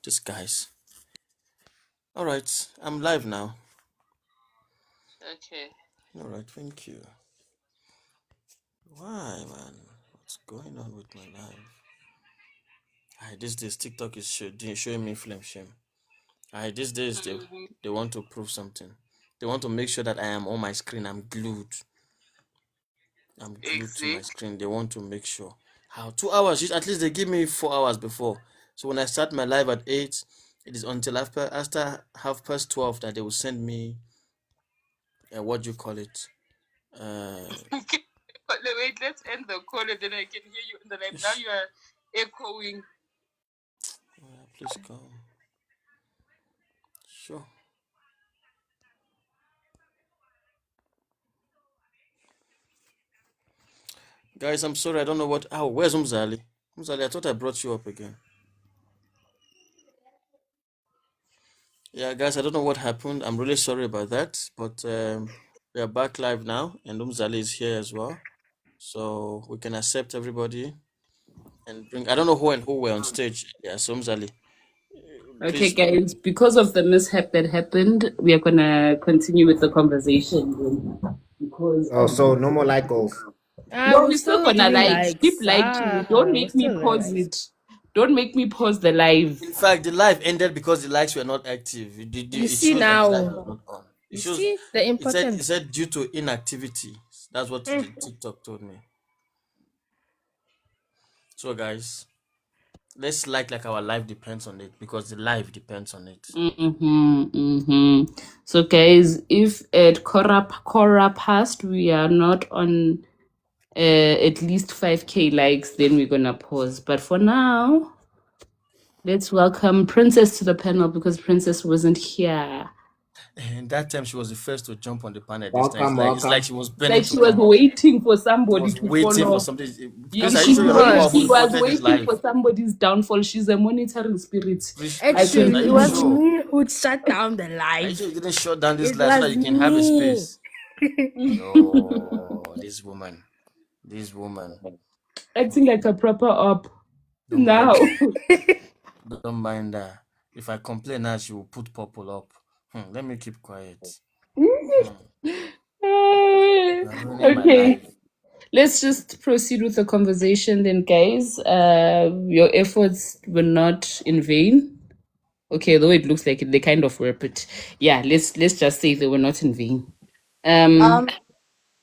These guys. All right, I'm live now. Okay. All right, thank you. Why, man? What's going on with my life? These days TikTok is showing me flame shame. These days Mhm. they want to prove something. They want to make sure that I am on my screen. I'm glued. I'm glued to my Exactly. screen. They want to make sure. How 2 hours? At least they give me 4 hours before. So when I start my live at 8, it is until after 12:30 that they will send me what do you call it? Uh, But wait, let's end the call and then I can hear you in the live. Now you are echoing. please come. Sure. Guys, I'm sorry. I don't know what. Oh, where's Umzali? Umzali, I thought I brought you up again. Yeah, guys, I don't know what happened. I'm really sorry about that. But we are back live now, and Umzali is here as well. So we can accept everybody and bring. I don't know who and who were on stage. Yeah, so Umzali, Okay, please. guys, because of the mishap that happened, we are gonna continue with the conversation because Oh, so no more light goals. no, We're we're still still gonna doing like keep likes. liking. Don't We're make me still doing pause likes. it. Don't make me pause the live. In fact, the live ended because the likes were not active. You It see shows that the live was now. not on. It You shows. see the It importance. said due to inactivity. That's what Mm. the TikTok told me. So guys, let's like our life depends on it because the life depends on it. So, guys, if at Cora past we are not on at least 5K likes, then we're gonna pause. But for now, let's welcome Princess to the panel because Princess wasn't here. And that time she was the first to jump on the panel this time. Welcome, It's like welcome. she was It's burning like to she was come up. waiting for She somebody was to waiting for follow. something. Please, are you She sure you're not the one She who was. was reported this waiting live? for somebody's downfall. She's a monitoring spirit. I Please, can are Actually, it you tell was you. sure? me who shut down the Are you live. sure you didn't shut down this It live so that was you can have a me. space? No, this woman. This woman. Acting like a proper op. Don't mind Now. her. Don't mind her. If I complain now, she will put purple up. Let me keep quiet. You're ruining my Okay. life. Let's just proceed with the conversation then, guys. Your efforts were not in vain. Okay, though it looks like it, they kind of were, but yeah, let's just say they were not in vain. Um, Um,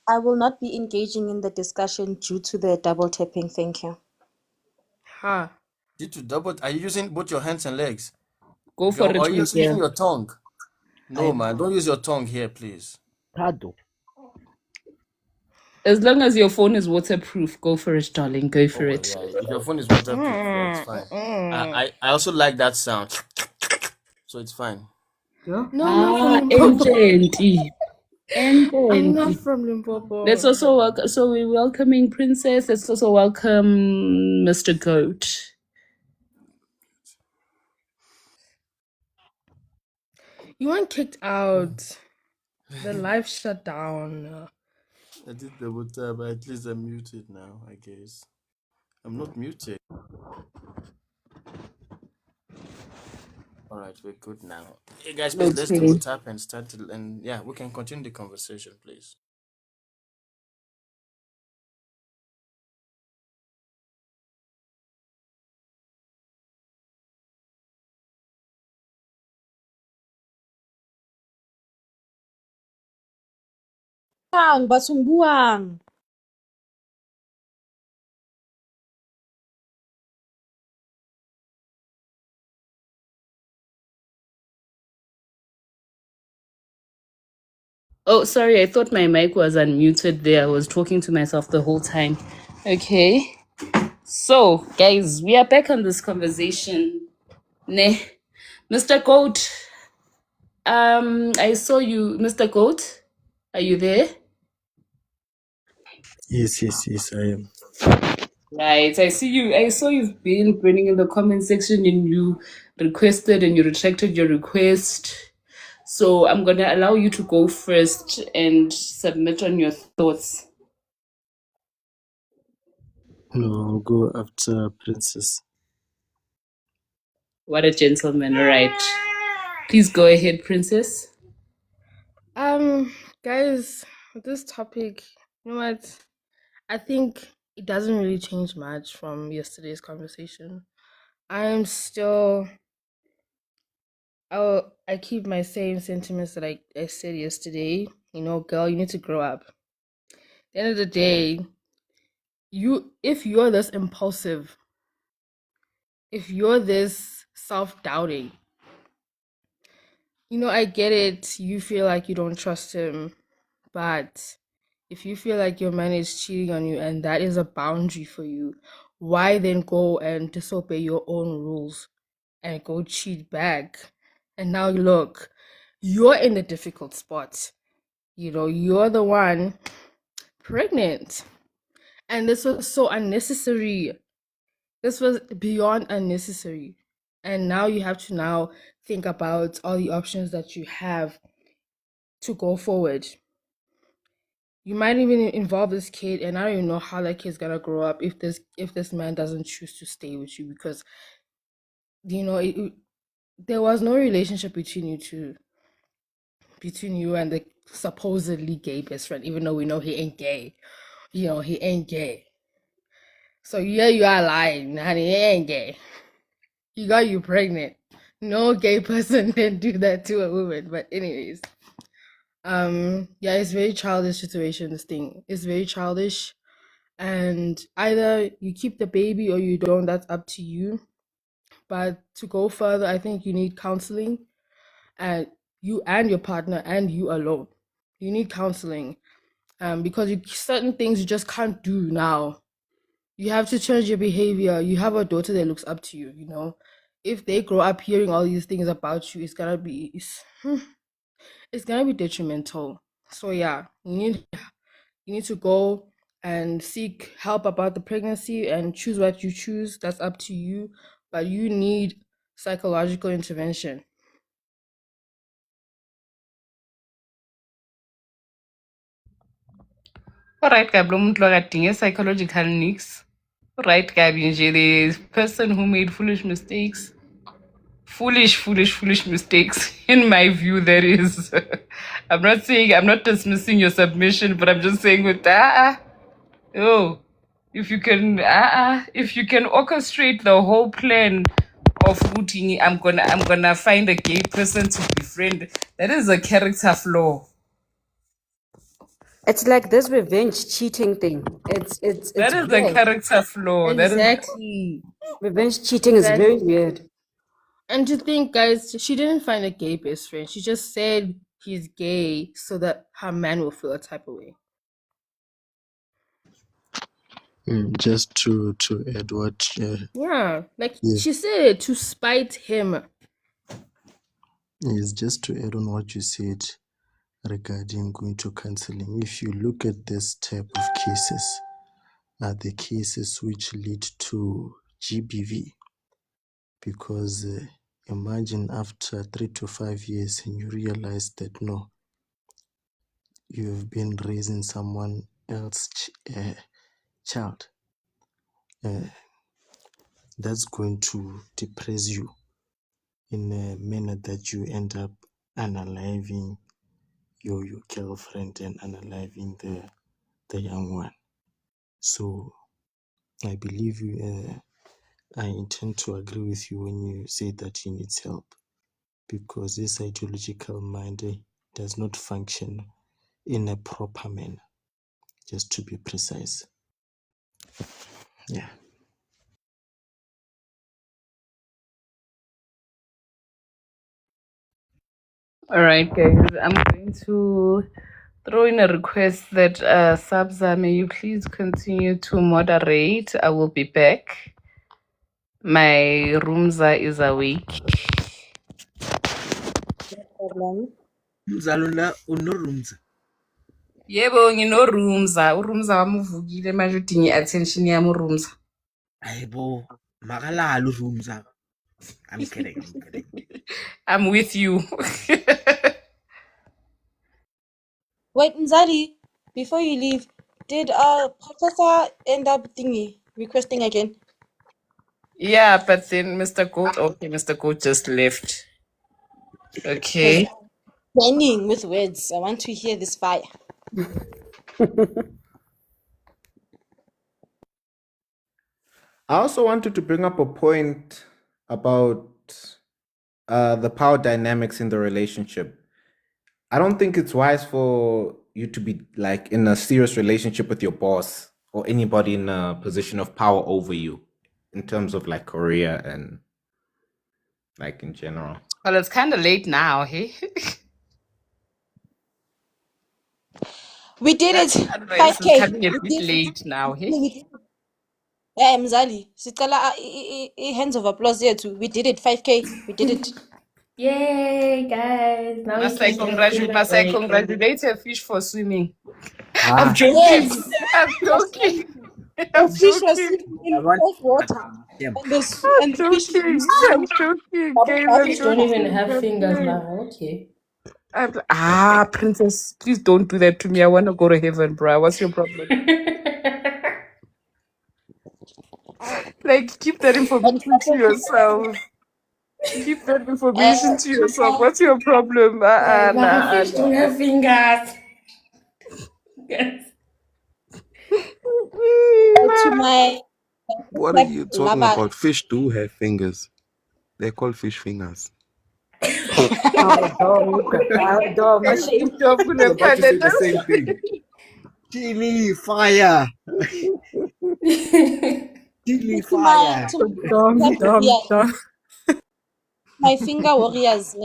I will not be engaging in the discussion due to the double tapping. Thank you. Huh. Did you double? Are you using both your hands and legs? go If for you're, it, are you my also using dear. your tongue? No, I'm man. Don't use your tongue here, please. Prado. As long as your phone is waterproof, go for it, darling. Go Oh, for well, it. yeah. If your phone is waterproof, yeah, it's fine. I also like that sound. So it's fine. No, I'm not from Ah, Limpopo. ancient. I'm not Ancient. from Let's Limpopo. also welcome, so we're welcoming Princess. Let's also welcome Mr. Goat. You weren't kicked out. The live shut down. I did double tap, but at least I'm muted now, I guess. I'm not muted. All right, we're good now. Hey guys, please let's double Okay. tap and start and yeah, we can continue the conversation, please. Basumbuang. Oh, sorry, I thought my mic was unmuted there. I was talking to myself the whole time. Okay. So, guys, we are back on this conversation. Ne. Mr. Goat, I saw you. Mr. Goat, are you there? Yes, I am. Right. I see you. I saw you've been bringing in the comment section and you requested and you retracted your request. So I'm gonna allow you to go first and submit on your thoughts. No, I'll go after Princess. What a gentleman. All right. Please go ahead, Princess. Guys, with this topic, you know what? I think it doesn't really change much from yesterday's conversation. I'm still I keep my same sentiments that I said yesterday. You know, girl, you need to grow up. At the end of the day, if you're this impulsive, if you're this self-doubting, you know, I get it. You feel like you don't trust him, but if you feel like your man is cheating on you and that is a boundary for you, why then go and disobey your own rules and go cheat back? And now look, you're in the difficult spot. You know, you're the one pregnant. And this was so unnecessary. This was beyond unnecessary. And now you have to now think about all the options that you have to go forward. You might even involve this kid, and I don't even know how that kid's gonna grow up if this man doesn't choose to stay with you, because you know there was no relationship between you and the supposedly gay best friend, even though we know he ain't gay. You know, he ain't gay. So yeah, you are lying, honey. He ain't gay. He got you pregnant. No gay person can do that to a woman. But anyways, yeah, it's very childish situation. This thing is very childish, and either you keep the baby or you don't. That's up to you. But to go further, I think you need counseling, and you and your partner and you alone. You need counseling, because certain things you just can't do now. You have to change your behavior. You have a daughter that looks up to you. You know, if they grow up hearing all these things about you, it's gonna be detrimental. So yeah, you need to go and seek help about the pregnancy and choose what you choose. That's up to you, but you need psychological intervention. Alright, Gabi, umuntu akadinge psychological needs. Right, Gabi, nje the person who made foolish mistakes. Foolish mistakes. In my view, that is. I'm not dismissing your submission, but I'm just saying with that. Oh, if you can orchestrate the whole plan of rooting, I'm gonna find a gay person to befriend. That is a character flaw. It's like this revenge cheating thing. It's That is a weird. character flaw. That is Exactly. Revenge cheating is very weird. And to think, guys, she didn't find a gay best friend. She just said he's gay so that her man will feel a type of way. Just to add what Yeah, like yes, she said, to spite him. yes, just to add on what you said regarding going to counseling. If you look at this type of cases, are the cases which lead to GBV, because imagine after 3 to 5 years and you realize that no, you have been raising someone else's child. That's going to depress you in a manner that you end up unaliving your girlfriend and unaliving the young one. So I believe you. I intend to agree with you when you say that he needs help, because this ideological mind does not function in a proper manner, just to be precise. Yeah. alright, guys. I'm going to throw in a request that Sabza, may you please continue to moderate. I will be back. My roomza is awake. Problem. Mzalula unorumza. Yebo, nginorumza. Urumza wami uvukile manje udinga i-attention yami urumza. Hayibo, makalala urumza. I'm kidding. I'm with you. Wait, Nzali, before you leave, did Professor end up requesting again? Yeah, but then Mr. Goat, okay, Mr. Goat just left. Because Okay. burning with words. I want to hear this fire. I also wanted to bring up a point about the power dynamics in the relationship. I don't think it's wise for you to be like in a serious relationship with your boss or anybody in a position of power over you in terms of like career and like in general. Well, it's kind of late now, hey? We did That it. advice is 5K. coming a We bit did it. late now, hey? We did it. Mzali, sicela hands of applause here too. We did it. 5K. We did it. Yay, guys! Now we Must I can get a must I break. congratulate a fish for swimming? Ah, I'm joking. Yes. I'm Yes. joking. The I'm fish was joking. swimming in I want fresh water. yeah. And the fish Joking. is I'm joking. bubble Guys, I'm bath. Fish don't even joking. have I'm fingers joking. now. Okay. Princess, please don't do that to me. I want to go to heaven, bro. What's your problem? Like, keep that But information to yourself. Keep that information to yourself. What's your problem? Guys, but Nah, fish don't nah. have fingers. Yes. to my What are you talking lover, about? Fish do have fingers. They're called fish fingers. Dom, I was about to say the same thing. Chili fire. Chili to my fire. my finger warriors,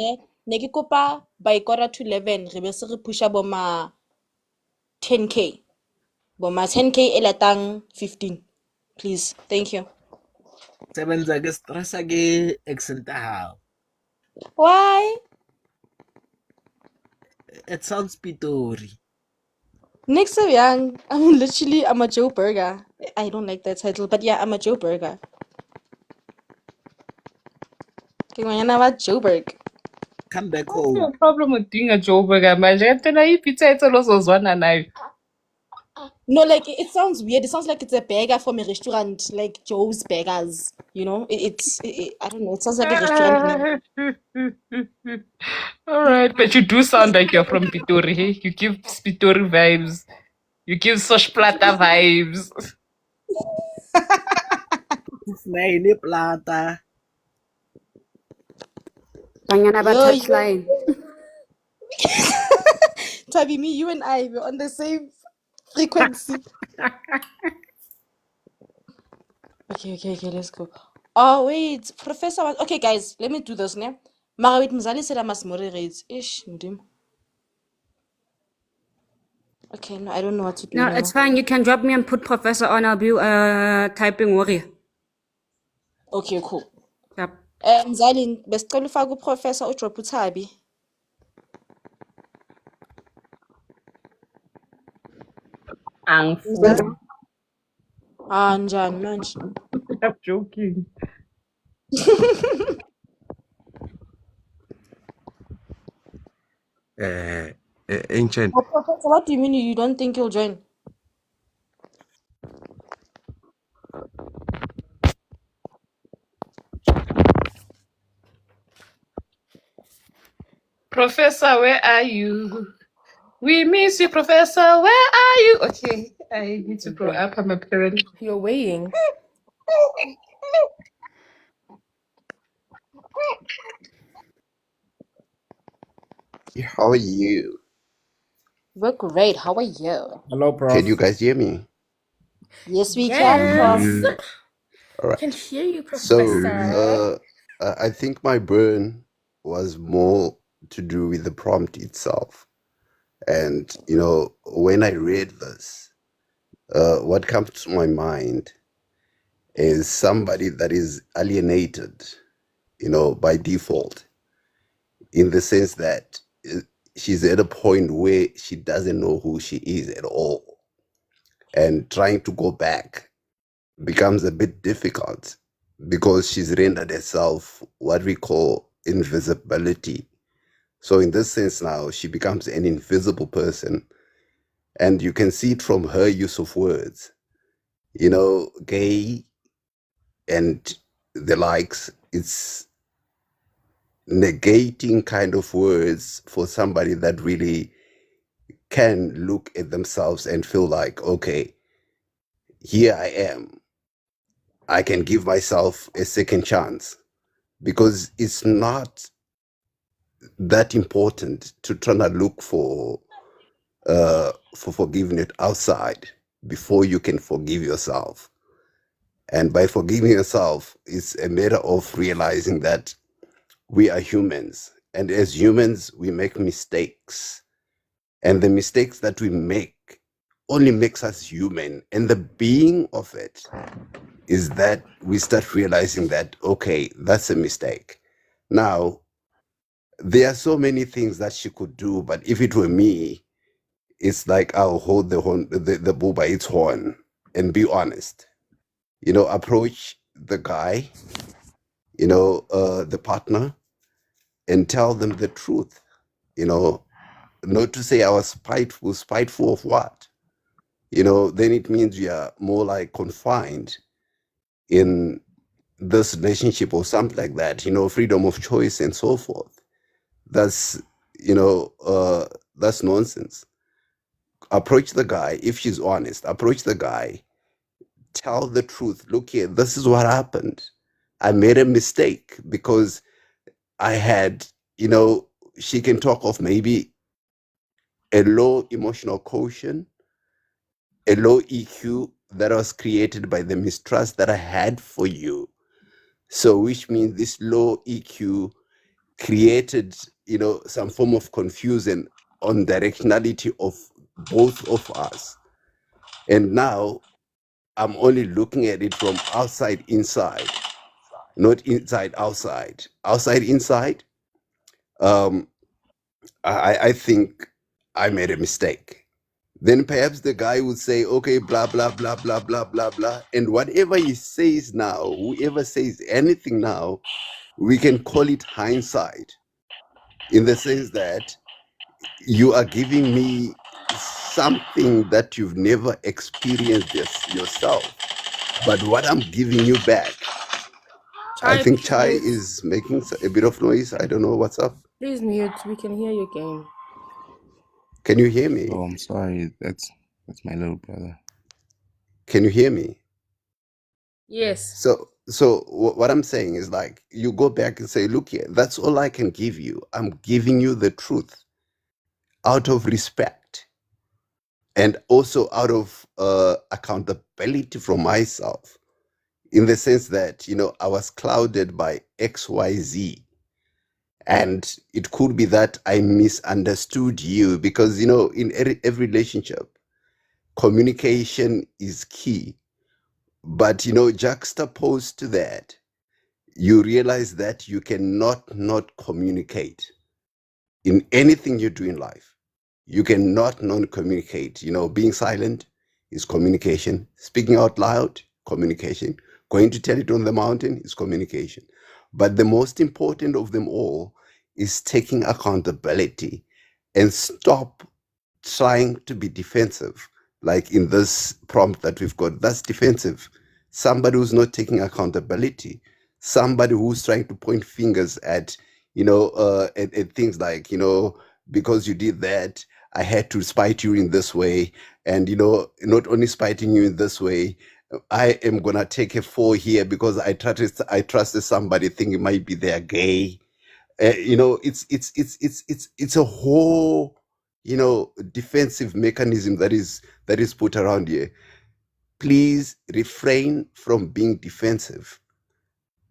ne ke kopa by 11:45 re be se re pusha boma 10K. Boma 10K elatang 15. Please. Thank you. Sebenza ke stressa ke accent how. Why? It sounds Pitori. Next so young. I'm a Joe Burger. I don't like that title, but yeah, I'm a Joe Burger. Okay, about Joe Burger. Come back What's home. your problem with doing a job burger, manje? Tena hii pizza itselozozwana nayo. No, like it sounds weird. It sounds like it's a burger from a restaurant, like Joe's Burgers. You know, I don't know. It sounds like a restaurant name. All right, but you do sound like you're from Pitori. Hey? You give Pitori vibes. You give Sosh Plata vibes. Snail plata. Banyana ba Yo, touchline. Tabi, me, you and I, we're on the same frequency. Okay, let's go. Oh, wait, Professor. Okay, guys, let me do this, ne? Mara, wait, Mzali said I must moderate. Ish, Mudim. Okay, no, I don't know what to do No, now. it's fine. You can drop me and put Professor on. I'll be typing warrior. Okay, cool. Yep. Mzali, besicela ufake uProfessor udrop uThabi. Angfuni. Njani manje? I'm joking. Ancient. Oh, Professor, what do you mean you don't think you'll join? Professor, where are you? We miss you, Professor. Where are you? Okay, I need to grow up. I'm a parent. You're waiting. How are you? We're great. How are you? Hello, Prof. Can you guys hear me? Yes, we can, Prof. Yes. All right. Can hear you, So, Professor. I think my burn was more to do with the prompt itself. And, you know, when I read this, what comes to my mind is somebody that is alienated, you know, by default, in the sense that she's at a point where she doesn't know who she is at all. And trying to go back becomes a bit difficult because she's rendered herself what we call invisibility. So in this sense now, she becomes an invisible person. And you can see it from her use of words, you know, gay and the likes. It's negating kind of words for somebody that really can look at themselves and feel like, okay, here I am. I can give myself a second chance, because it's not that important to try to look for forgiveness outside before you can forgive yourself. And by forgiving yourself, it's a matter of realizing that we are humans, and as humans we make mistakes, and the mistakes that we make only makes us human. And the being of it is that we start realizing that, okay, that's a mistake. Now, there are so many things that she could do, but if it were me, it's like I'll hold the bull by its horn and be honest. Approach the guy, the partner, and tell them the truth. Not to say I was spiteful of what? Then it means we are more like confined in this relationship or something like that, freedom of choice and so forth. That's nonsense. Approach the guy. If she's honest, approach the guy, tell the truth. Look here, this is what happened. I made a mistake because I had, she can talk of maybe a low emotional quotient, a low EQ that was created by the mistrust that I had for you. So which means this low EQ created, some form of confusion on directionality of both of us. And now I'm only looking at it from outside inside, not inside outside. Outside inside, I think I made a mistake. Then perhaps the guy would say, okay, blah, blah, blah, blah, blah, blah, blah. And whatever he says now, whoever says anything now, we can call it hindsight, in the sense that you are giving me something that you've never experienced yourself. But what I'm giving you back, I think Chai is making a bit of noise. I don't know what's up. Please mute. We can hear your game. Can you hear me? Oh, I'm sorry. That's my little brother. Can you hear me? Yes. So what I'm saying is, like, you go back and say, look here, that's all I can give you. I'm giving you the truth out of respect and also out of accountability from myself, in the sense that, I was clouded by XYZ. And it could be that I misunderstood you, because, in every relationship, communication is key. But, juxtaposed to that, you realize that you cannot not communicate in anything you do in life. You cannot non-communicate. Being silent is communication. Speaking out loud, communication. Going to tell it on the mountain is communication. But the most important of them all is taking accountability and stop trying to be defensive. Like in this prompt that we've got, that's defensive. Somebody who's not taking accountability, somebody who's trying to point fingers at, at things like, because you did that, I had to spite you in this way. And, not only spiting you in this way, I am going to take a 4 here because I trusted somebody thinking might be they're gay. It's a whole, defensive mechanism that is put around here. Please refrain from being defensive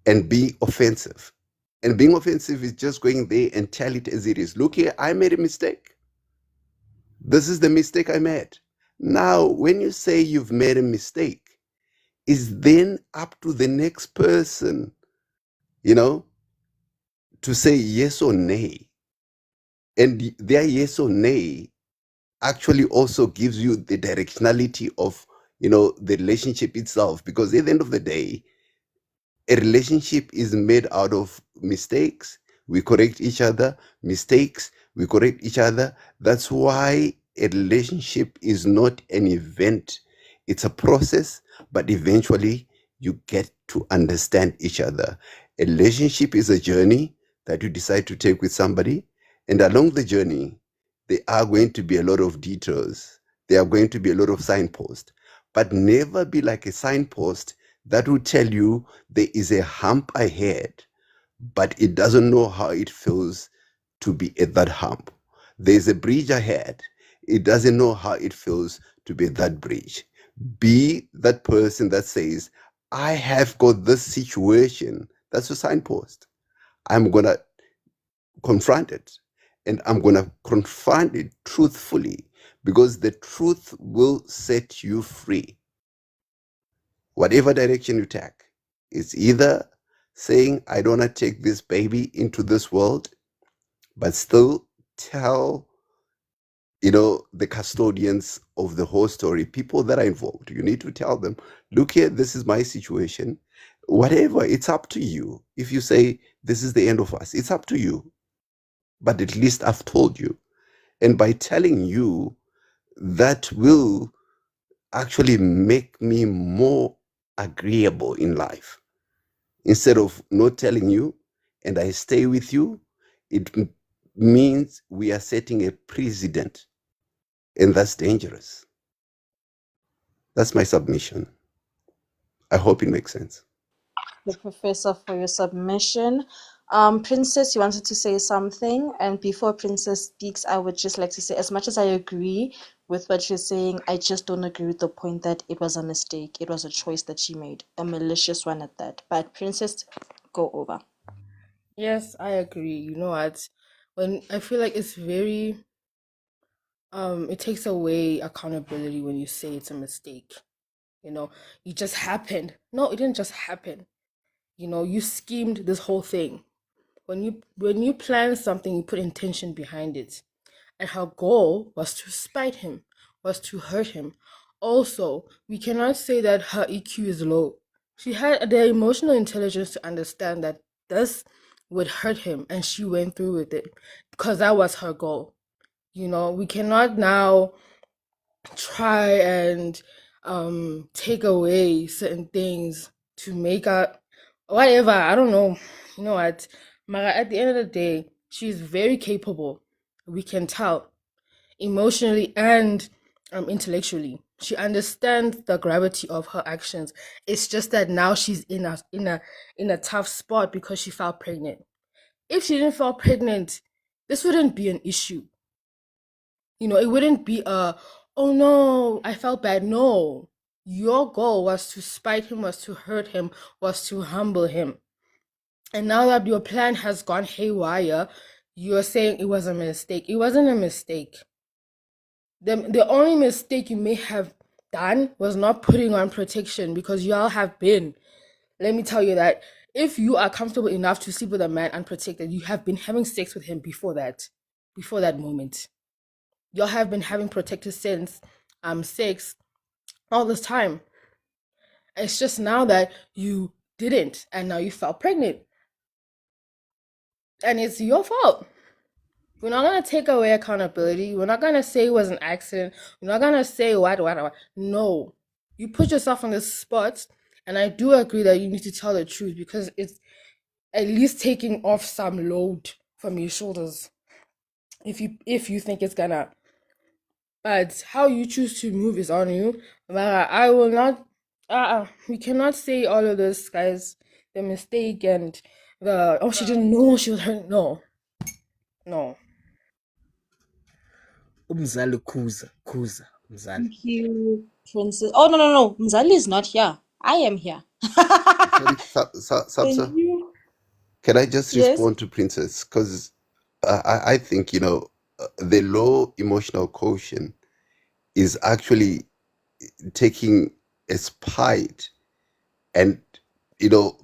and be offensive. And being offensive is just going there and tell it as it is. Look here, I made a mistake. This is the mistake I made. Now, when you say you've made a mistake, it's then up to the next person, to say yes or nay. And their yes or nay actually also gives you the directionality of, the relationship itself. Because at the end of the day, a relationship is made out of mistakes. We correct each other. Mistakes, we correct each other. That's why a relationship is not an event. It's a process, but eventually you get to understand each other. A relationship is a journey that you decide to take with somebody, and along the journey, there are going to be a lot of detours. There are going to be a lot of signposts, but never be like a signpost that will tell you there is a hump ahead, but it doesn't know how it feels to be at that hump. There's a bridge ahead. It doesn't know how it feels to be at that bridge. Be that person that says, I have got this situation. That's a signpost. I'm going to confront it, and I'm going to confront it truthfully, because the truth will set you free. Whatever direction you take, it's either saying, I don't want to take this baby into this world, but still tell, the custodians of the whole story, people that are involved. You need to tell them, look here, this is my situation. Whatever, it's up to you. If you say, this is the end of us, it's up to you. But at least I've told you. And by telling you, that will actually make me more agreeable in life. Instead of not telling you and I stay with you, it means we are setting a precedent, and that's dangerous. That's my submission. I hope it makes sense. The professor for your submission. Princess, you wanted to say something, and before Princess speaks, I would just like to say, as much as I agree with what you're saying, I just don't agree with the point that it was a mistake. It was a choice that she made, a malicious one at that. But Princess, go over. Yes, I agree. You know what? When I feel like it's very it takes away accountability when you say it's a mistake. It just happened. No, it didn't just happen. You schemed this whole thing. When you plan something, you put intention behind it. And her goal was to spite him, was to hurt him. Also, we cannot say that her EQ is low. She had the emotional intelligence to understand that this would hurt him, and she went through with it because that was her goal. We cannot now try and take away certain things to make her whatever. I don't know. At the end of the day, she's very capable. We can tell emotionally and intellectually. She understands the gravity of her actions. It's just that now she's in a tough spot because she fell pregnant. If she didn't fall pregnant, this wouldn't be an issue. It wouldn't be oh no, I felt bad. No, your goal was to spite him, was to hurt him, was to humble him. And now that your plan has gone haywire, you're saying it was a mistake. It wasn't a mistake. The only mistake you may have done was not putting on protection, because y'all have been. Let me tell you that if you are comfortable enough to sleep with a man unprotected, you have been having sex with him before that moment. Y'all have been having protected sex all this time. It's just now that you didn't, and now you fell pregnant. And it's your fault. We're not going to take away accountability. We're not going to say it was an accident. We're not going to say what. No. You put yourself on this spot, and I do agree that you need to tell the truth, because it's at least taking off some load from your shoulders. If you think it's gonna. But how you choose to move is on you. But I will not. We cannot say all of this, guys. The mistake and she didn't know she was hurt. No. Umzali Khuza, Mzali. Thank you, Princess. Oh, no. Mzali is not here. I am here. Sorry, Thank you. Can I just Yes. respond to Princess? Because I think, the low emotional quotient is actually taking a spite and,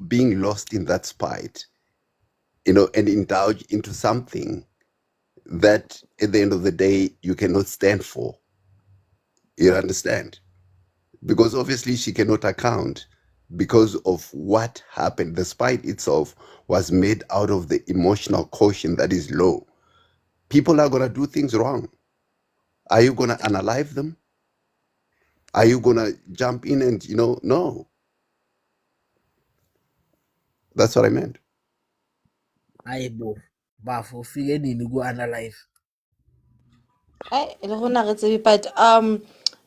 being lost in that spite, and indulge into something that at the end of the day you cannot stand for. You understand? Because obviously she cannot account because of what happened. The spite itself was made out of the emotional quotient that is low. People are going to do things wrong. Are you going to unalive them? Are you going to jump in and, no? That's what I meant. Aibo, bafo, figure nini go analyze. But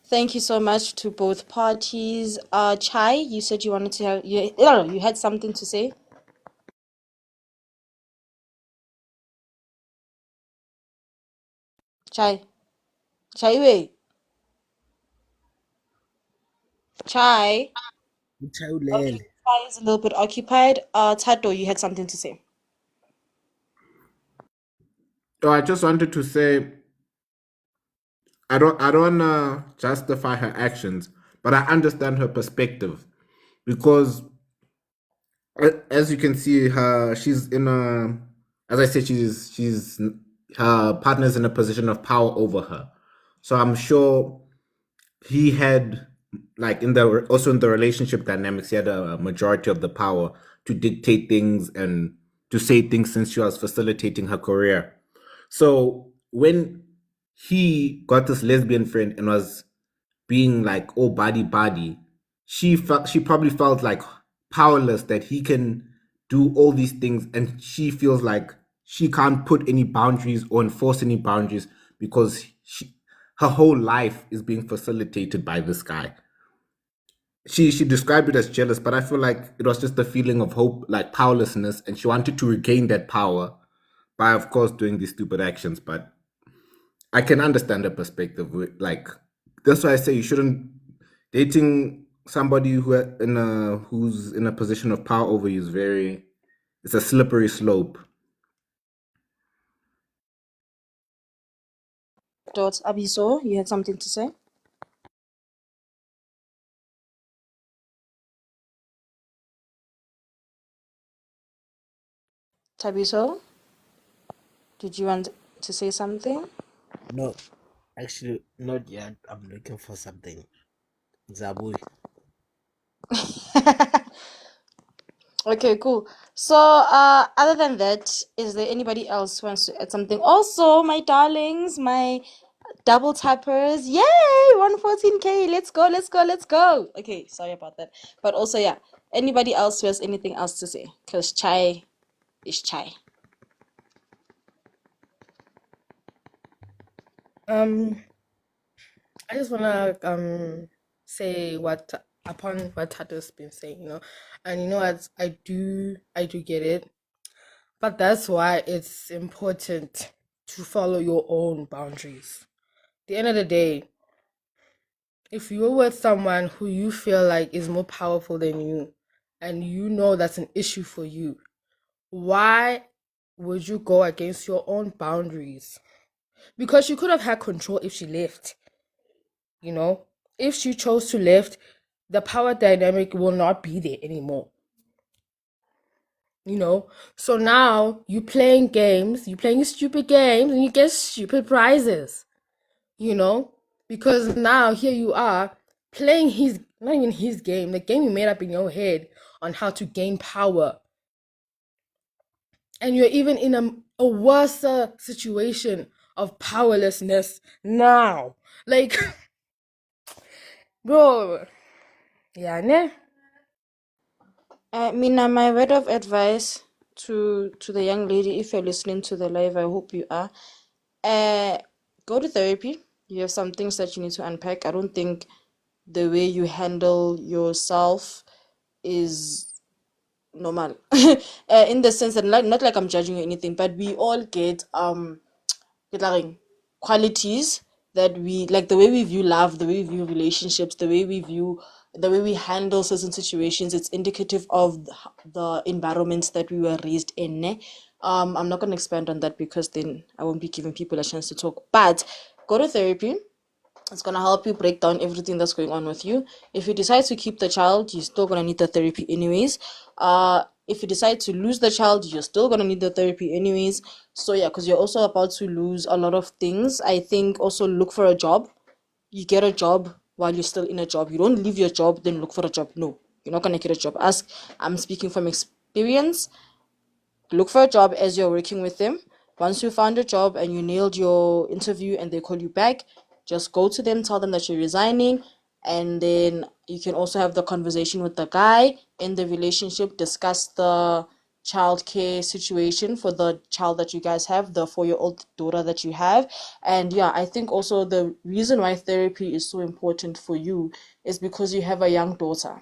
thank you so much to both parties. Chai, you said you wanted to have you had something to say. Chai, wait. Chai. Okay, Uchayulele. Chai is a little bit occupied. Tato, you had something to say. So I just wanted to say I don't justify her actions, but I understand her perspective because as you can see, she's in a, as I said, she's her partner's in a position of power over her. So I'm sure he had, like, also in the relationship dynamics, he had a majority of the power to dictate things and to say things since she was facilitating her career. So when he got this lesbian friend and was being like, oh, body, she probably felt like powerless, that he can do all these things, and she feels like she can't put any boundaries or enforce any boundaries because her whole life is being facilitated by this guy. She described it as jealous, but I feel like it was just a feeling of hope, like powerlessness, and she wanted to regain that power by, of course, doing these stupid actions. But I can understand her perspective. Like, that's why I say you shouldn't dating somebody who's in a position of power over you it's a slippery slope. Abiso, you had something to say. Tabiso, did you want to say something? No, actually, not yet. I'm looking for something. Zabui. Okay, cool. So, other than that, is there anybody else who wants to add something? Also, my darlings, my double tappers, yay! 114K. Let's go, let's go, let's go. Okay, sorry about that. But also, yeah, anybody else who has anything else to say? Because chai is chai. I just wanna say upon what Tato's been saying, and as I do get it, but that's why it's important to follow your own boundaries. At the end of the day, if you're with someone who you feel like is more powerful than you, and that's an issue for you, why would you go against your own boundaries? Because she could have had control if she left. If she chose to left, the power dynamic will not be there anymore. So now you playing stupid games, and you get stupid prizes. Because now here you are playing not even his game, the game you made up in your head on how to gain power. And you're even in a worse situation of powerlessness now. Like, bro, yeah, ne? Mina, my word of advice to the young lady, if you're listening to the live, I hope you are. Go to therapy. You have some things that you need to unpack. I don't think the way you handle yourself is normal. In the sense that not like I'm judging you or anything, but we all get qualities that we like, the way we view love, the way we view relationships, the way we handle certain situations. It's indicative of the environments that we were raised in. I'm not going to expand on that because then I won't be giving people a chance to talk. But go to therapy. It's going to help you break down everything that's going on with you. If you decide to keep the child, you're still going to need the therapy anyways. If you decide to lose the child, you're still going to need the therapy anyways. So yeah, because you're also about to lose a lot of things. I think also look for a job. You get a job while you're still in a job. You don't leave your job, then look for a job. No, you're not going to get a job. I'm speaking from experience. Look for a job as you're working with them. Once you found a job and you nailed your interview and they call you back, just go to them, tell them that you're resigning, and then you can also have the conversation with the guy in the relationship, discuss the childcare situation for the child that you guys have, the 4-year-old daughter that you have. And yeah, I think also the reason why therapy is so important for you is because you have a young daughter,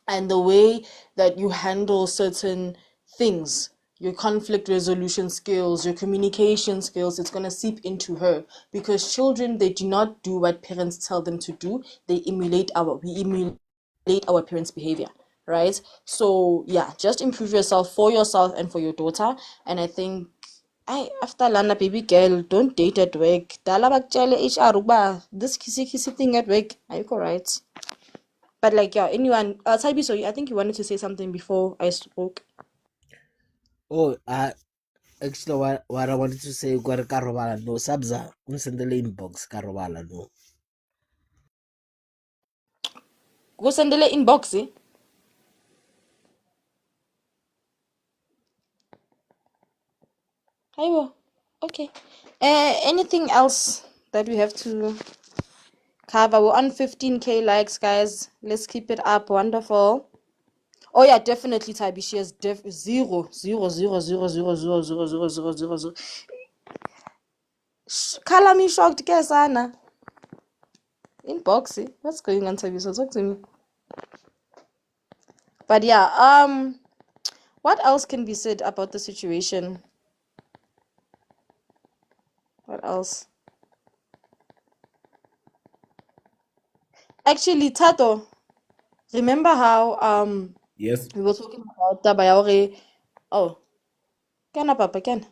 and the way that you handle certain things, your conflict resolution skills, your communication skills, it's going to seep into her, because children, they do not do what parents tell them to do. We emulate our parents' behavior, right? So yeah, just improve yourself for yourself and for your daughter. And I think after lana, baby girl, don't date at work. Dala bakutshele HR ukuba this kissy thing at work ayikho right. But like, yeah, anyone, Taibi, so I think you wanted to say something before I spoke. Oh, actually, what I wanted to say, gore ka robala no, Sabza, unsendele inbox ka robala no. Go sendele inbox, eh? Aiwo. Okay. Anything else that we have to cover? We're on 15K likes, guys. Let's keep it up. Wonderful. Oh yeah, definitely, Taibi. She has 0.00000000000. Color me shocked, guys, Anna. Inbox, eh? What's going on, Taibi? So talk to me. But yeah, what else can be said about the situation? What else? Actually, Tato, remember how Yes. we were talking about Tabayore? Oh, can Papa can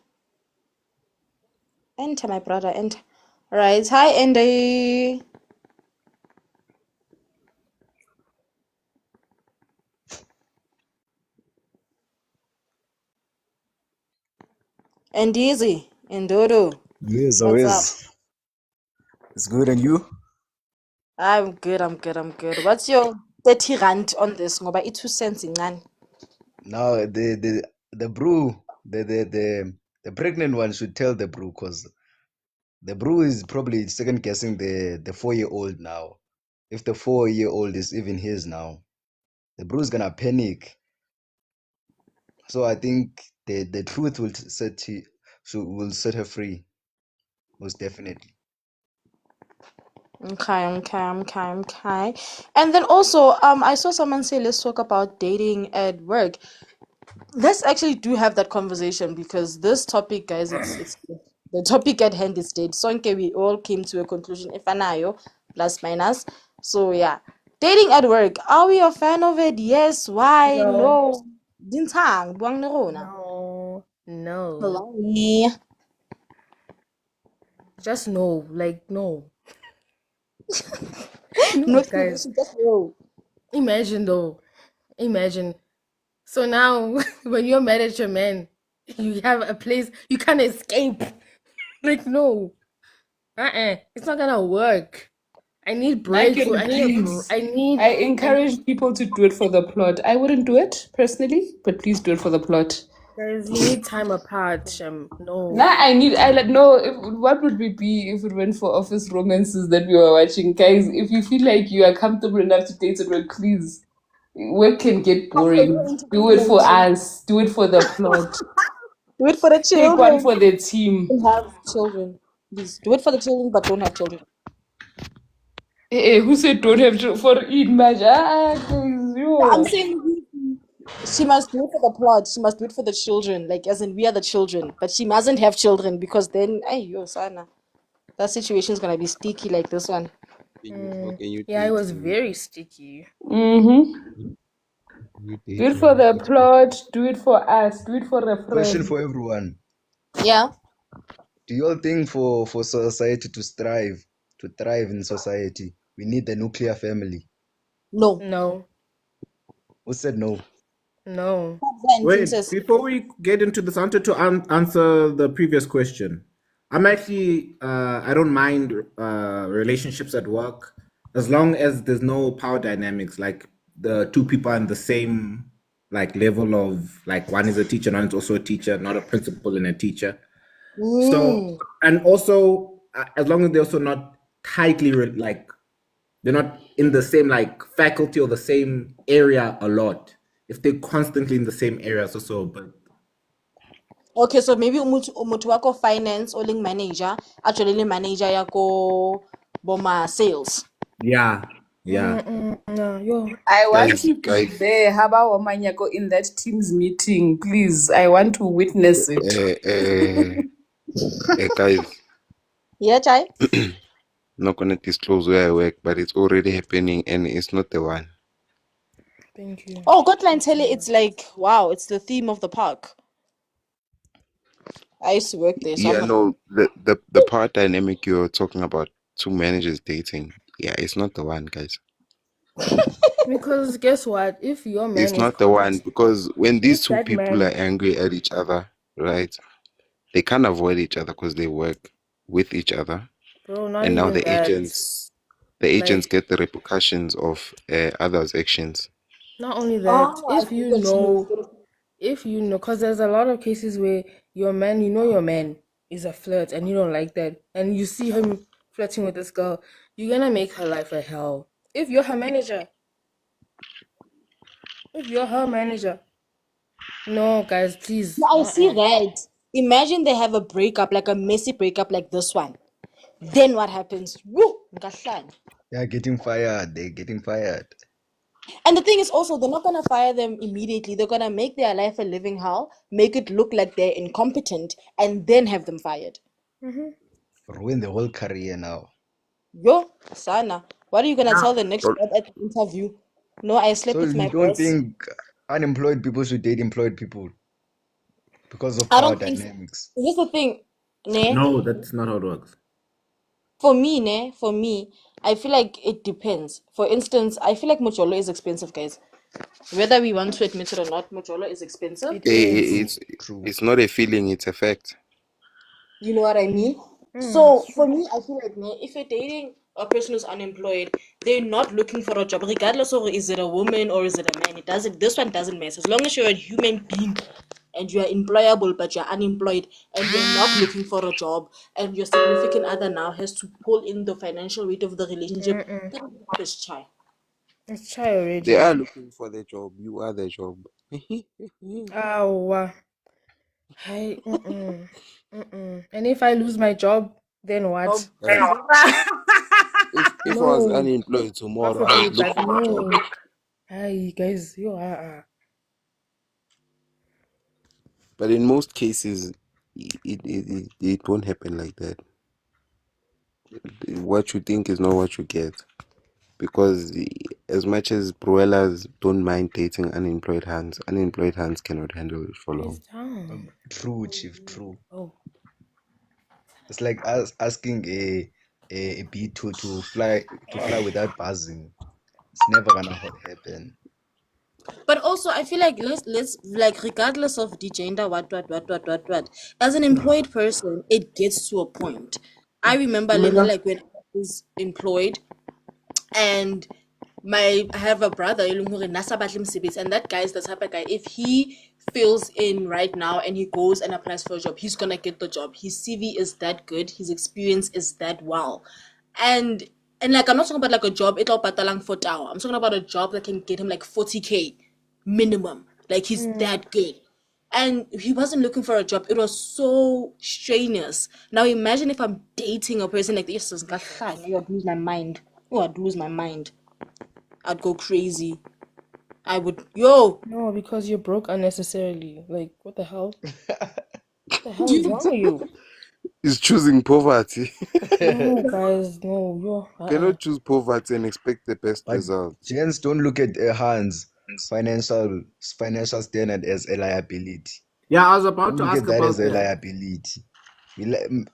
enter, my brother, enter. Right. Hi, Andy. And Easy and Dodo. Yes, What's up? always. It's good, and you? I'm good. What's your 30 rand on this? Ngoba i 2 cents in none. Now the brew, the pregnant one should tell the brew, because the brew is probably second guessing the 4-year-old now. If the 4-year-old is even his now, the brew's gonna panic. So I think the truth will set her free, most definitely. Okay. And then also, I saw someone say, let's talk about dating at work. Let's actually do have that conversation, because this topic, guys, it's the topic at hand is dead. Sonke, we all came to a conclusion. If anayo, plus minus. So yeah, dating at work. Are we a fan of it? Yes. Why? No. Dintang, buang na rona. No. Why? Just no. Like, no. No No, guys. explanation, just no. Imagine though. Imagine. So now, when you're mad at your man, you have a place you can't escape. Like, no. It's not gonna work. I need break. Michael, I need please. I need I encourage people to do it for the plot. I wouldn't do it personally, but please do it for the plot. guys, you need time apart. No. Nah, what would we be if it went for office romances that we were watching? Guys, if you feel like you are comfortable enough to date at work, please. Work can get boring. Do it for us. Do it for the plot. Do it for the Take one children. for the team. Don't have children. Please do it for the children, but don't have children. Hey, who said don't have to for eat much? Guys, I'm saying she must do it for the plot. She must do it for the children, like as in we are the children. But she mustn't have children, because then, sana, that situation is gonna be sticky like this one. Yeah, it was very sticky. Mm-hmm. Do it for the plot. Do it for us. Do it for a Question friend. for everyone. Yeah. Do you all think for society to thrive in society, we need the nuclear family? No. Who said no? No. Wait, before we get into this, I wanted to answer the previous question. I'm actually, I don't mind relationships at work as long as there's no power dynamics, like the two people are in the same like level of, like one is a teacher, one is also a teacher, not a principal and a teacher. So, and also as long as they're also not tightly they're not in the same like faculty or the same area a lot. If they're constantly in the same areas or so, but Okay, so maybe umuthu wako finance or link manager, actually link manager yako boma sales. yeah. No, yo. I want Guys, to be guys, there. Haba Wamanyako in that team's meeting, please. I want to witness it. guys, Yeah, Chai? not gonna disclose where I work, but it's already happening and it's not the one. Thank you. Oh, God, Tele, it's like, wow, it's the theme of the park. I used to work there, so Yeah, I'm no, the power dynamic you're talking about, two managers dating. Yeah, it's not the one, guys. Because guess what? If your man It's is not the one competent, because when these if two that people are man, angry at each other, right? They can't avoid each other because they work with each other, bro, not and now even the that. agents Like, get the repercussions of others' actions. not only that, Oh, I if see you what you know, because there's a lot of cases where your man, your man is a flirt and you don't like that, and you see him flirting with this girl, you're gonna make her life a hell. If you're her manager, no, guys, please. I see that. Imagine they have a breakup, like a messy breakup like this one. Then what happens? Woo! Ngahlan. They're getting fired. They're getting fired. And the thing is also, they're not going to fire them immediately. They're going to make their life a living hell, make it look like they're incompetent, and then have them fired. Ruin the whole career now. Yo, Sana, what are you going to tell the next So- job at the interview? No, I slept So with my you don't boss. think unemployed people should date employed people because of I power don't think so. dynamics? Here's the thing, ne? No, that's not how it works. For me, I feel like it depends. For instance, I feel like Mocholo is expensive, guys. Whether we want to admit it or not, Mocholo is expensive. It is. It's True. it's not a feeling, it's a fact. You know what I mean? So for me, I feel like if you're dating a person who's unemployed, they're not looking for a job, regardless of is it a woman or is it a man. It doesn't. This one doesn't matter. As long as you're a human being and you're employable but you're unemployed and you're not looking for a job and your significant other now has to pull in the financial weight of the relationship, then that is chai. It's try already. They are looking for the job. You are the job. Ow. And if I lose my job, then what? If I was unemployed tomorrow, I would look for a job. Hi guys, you are. But in most cases, it won't happen like that. What you think is not what you get. Because as much as Bruellas don't mind dating unemployed hands cannot handle it for long. True, Chief. True. Oh. It's like asking a bee to fly without buzzing. It's never gonna happen. But also, I feel like let's like regardless of the gender, what, as an employed person, it gets to a point. I remember like when I was employed, and I have a brother, and that guy is the type of guy. If he fills in right now and he goes and applies for a job, he's gonna get the job. His CV is that good. His experience is that well, and like I'm not talking about like a job it'll patalang for tower. I'm talking about a job that can get him like 40K minimum. Like he's that good. And he wasn't looking for a job. It was so strenuous. Now imagine if I'm dating a person like this. I'd lose my mind. Oh, I'd lose my mind. I'd go crazy. I would. Yo. No, because you're broke unnecessarily. Like, what the hell? What the hell is wrong with you? He's choosing poverty. No, guys, no. You cannot choose poverty and expect the best result. Gents don't look at Hans' financial standard as a liability. Yeah, I was about Don't to look ask at that about as a that. liability.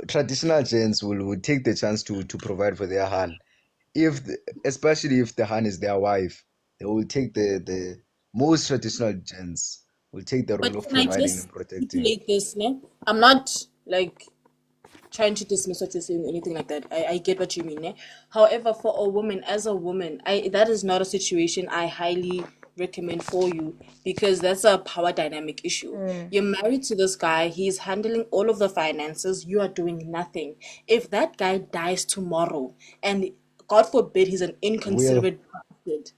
Traditional gents will take the chance to provide for their Han. Especially if the Han is their wife, they will take the most traditional gents will take the role of Can I providing just and protecting. stipulate this, ne? I'm not like trying to dismiss what you're saying or anything like that. I get what you mean, ne? However, for a woman, as a woman, that is not a situation I highly recommend for you, because that's a power dynamic issue. You're married to this guy, he's handling all of the finances, you are doing nothing. If that guy dies tomorrow and God forbid he's an Will. inconsiderate bastard.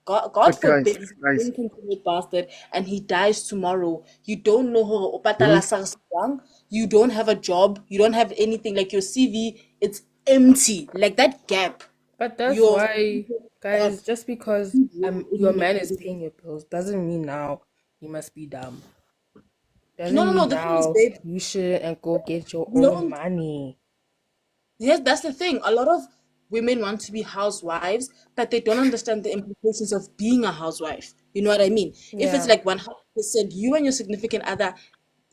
God But forbid guys, he's an inconsiderate bastard and he dies tomorrow. You don't know how o Hmm? patala SARS yang. You don't have a job. You don't have anything. Like your CV, it's empty. Like that gap. But that's Your why, guys, just because your man is everything. paying your bills doesn't mean now you must be dumb. Doesn't No. mean The thing is, now babe, you should and go get your you own don't. money. Yes, that's the thing. A lot of women want to be housewives, but they don't understand the implications of being a housewife. You know what I mean? If it's Yeah. like 100% you and your significant other,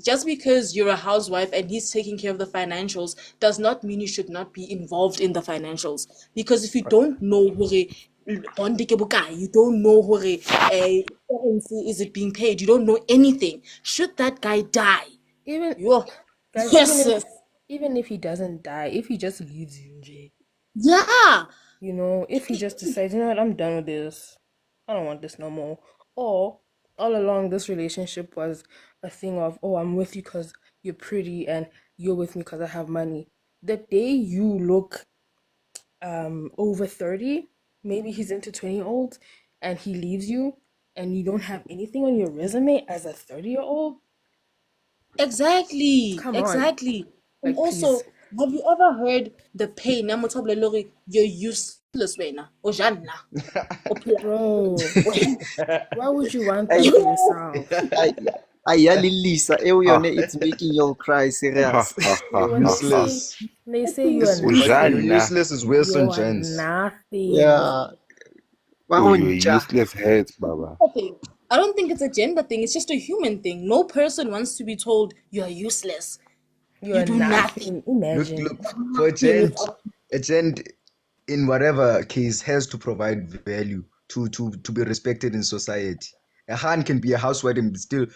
just because you're a housewife and he's taking care of the financials does not mean you should not be involved in the financials. Because if you don't know hore bond ke bokae, you don't know hore currency is it being paid, you don't know anything. Should that guy die, Even yo, guys, yes, even if he doesn't die, if he just leaves you, Jay, yeah, you know, if he just decides, you know what, I'm done with this. I don't want this no more. Or all along this relationship was a thing of, oh, I'm with you because you're pretty and you're with me because I have money. The day you look over 30, maybe he's into 20-year-olds and he leaves you and you don't have anything on your resume as a 30-year-old, exactly, come on. exactly. And Like, also, please. have you ever heard the pain? Ya motho a bolelle hore you're useless wena, o ja nna, o phela Bro, why would you want Ay, that for yourself? ya Lisa, it's making you cry, serious. When they say Useless. you are nothing, Useless is worse you on are gents. nothing. Yeah. Oh, you're useless heads, Baba. thing. I don't think it's a gender thing. It's just a human thing. No person wants to be told you are useless. You You are do nothing. nothing. Imagine. Look, for a gent in whatever case has to provide value to be respected in society. A Han can be a housewife and still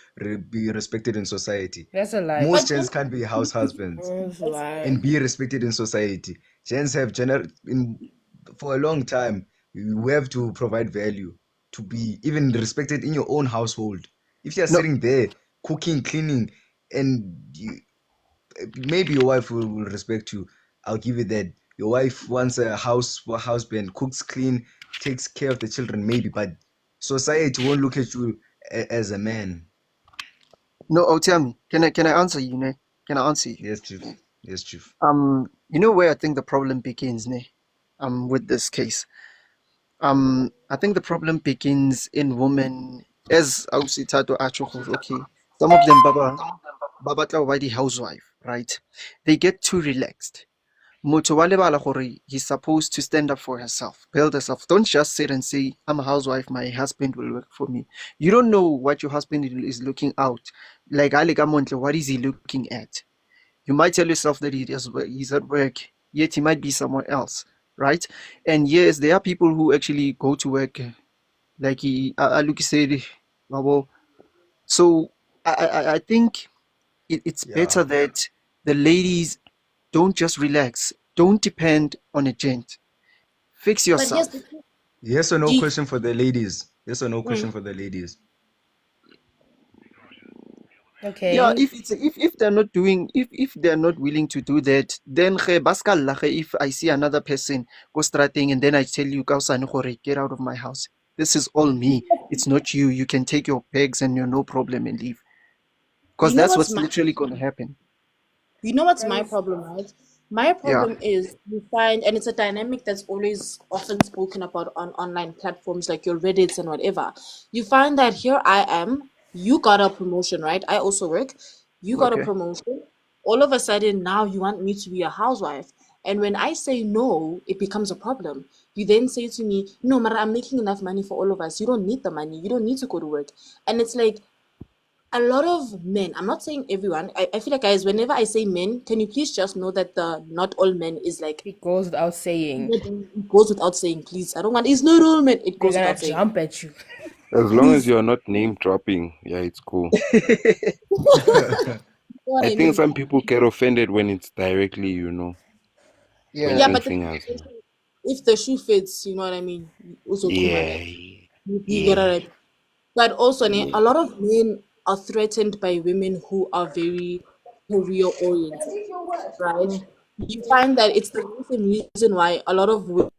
be respected in society. That's a lie. Most gents can't be house husbands That's a lie. and be respected in society. Gents have for a long time. You have to provide value to be even respected in your own household. If you're No. sitting there cooking, cleaning, and maybe your wife will respect you. I'll give you that. Your wife wants a husband, cooks, clean, takes care of the children, maybe, but society won't look at you as a man. No, tell me. Can I answer you, ne? Can I answer you? Yes, chief. Yes, chief. You know where I think the problem begins, ne? With this case. I think the problem begins in women, as Ausitato Achoko, okay. Some of them baba tla the housewife, right? They get too relaxed. Motho wa lebala gore he's supposed to stand up for herself, build herself. Don't just sit and say, I'm a housewife, my husband will work for me. You don't know what your husband is looking out. Like Aleka Montle, what is he looking at? You might tell yourself that he's at work, yet he might be somewhere else, right? And yes, there are people who actually go to work, like Aluki said, Babo. So I think it's better that the ladies don't just relax. Don't depend on a gent. Fix yourself. Yes or no question for the ladies. Yes or no question for the ladies. Okay. Yeah, if they're not doing, if they're not willing to do that, then if I see another person go strating and then I tell you, get out of my house. This is all me. It's not you. You can take your bags and you're no problem and leave. Because that's what's literally going to happen. You know what's my problem, right? My problem is you find, and it's a dynamic that's always often spoken about on online platforms like your Reddits and whatever. You find that here I am, you got a promotion, right? I also work. You got a promotion. All of a sudden, now you want me to be a housewife. And when I say no, it becomes a problem. You then say to me, no, Mara, I'm making enough money for all of us. You don't need the money. You don't need to go to work. And it's like, a lot of men, I'm not saying everyone, I feel like, guys, whenever I say men, can you please just know that the not all men is like, it goes without saying. It goes without saying, please. I don't want, it's not all men. It goes They're gonna without saying. jump at you. As long as you're not name dropping, yeah, it's cool. I think some people get offended when it's directly, you know. Yeah, but fingers. if the shoe fits, you know what I mean? Yeah. You get it. But also, a lot of men are threatened by women who are very career oriented, right? You find that it's the reason why a lot of women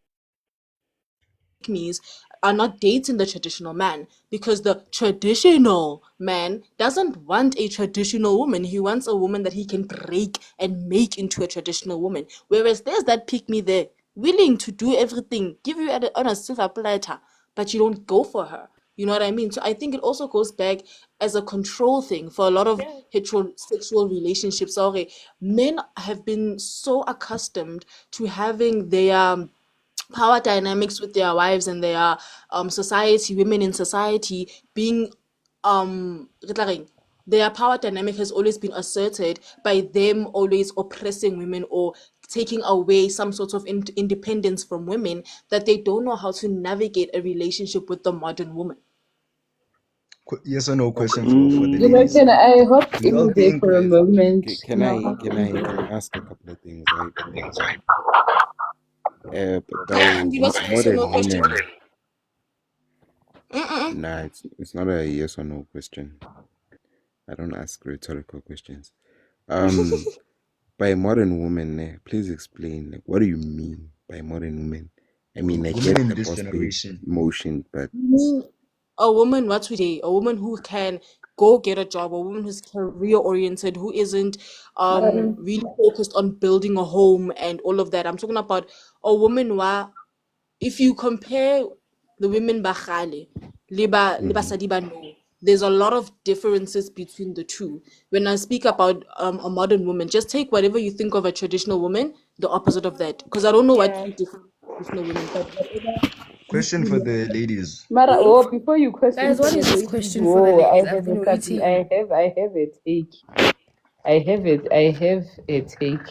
me's are not dating the traditional man, because the traditional man doesn't want a traditional woman. He wants a woman that he can break and make into a traditional woman. Whereas there's that pick me there, willing to do everything, give you on a silver platter, but you don't go for her. You know what I mean? So I think it also goes back as a control thing for a lot of heterosexual relationships. Sorry, men have been so accustomed to having their power dynamics with their wives and their society, women in society being re tla reng, their power dynamic has always been asserted by them always oppressing women or taking away some sort of independence from women, that they don't know how to navigate a relationship with the modern woman. Yes or no question for the You know, ladies. can I hop Do y'all in there think for a that moment? Can No, I hop can in I there. can I ask a couple of things, right? By Yeah, and what's the yes or modern no question? women, Mm-mm. nah, it's not a yes or no question. I don't ask rhetorical questions. By modern woman, please explain. Like, what do you mean by modern woman? I mean, I women get in the this boss babe generation, motion, but A woman what today? A woman who can go get a job, a woman who's career oriented, who isn't really focused on building a home and all of that. I'm talking about a woman if you compare the women ba kgale le basadi ba nou, there's a lot of differences between the two. When I speak about a modern woman, just take whatever you think of a traditional woman, the opposite of that. Because I don't know what you define traditional women, but whatever you question for feel. the ladies. Mara, oh, before you question Guys, for what the is this ladies, question for the whoa, ladies? I I've have a been couple. waiting. I have a take. I have a take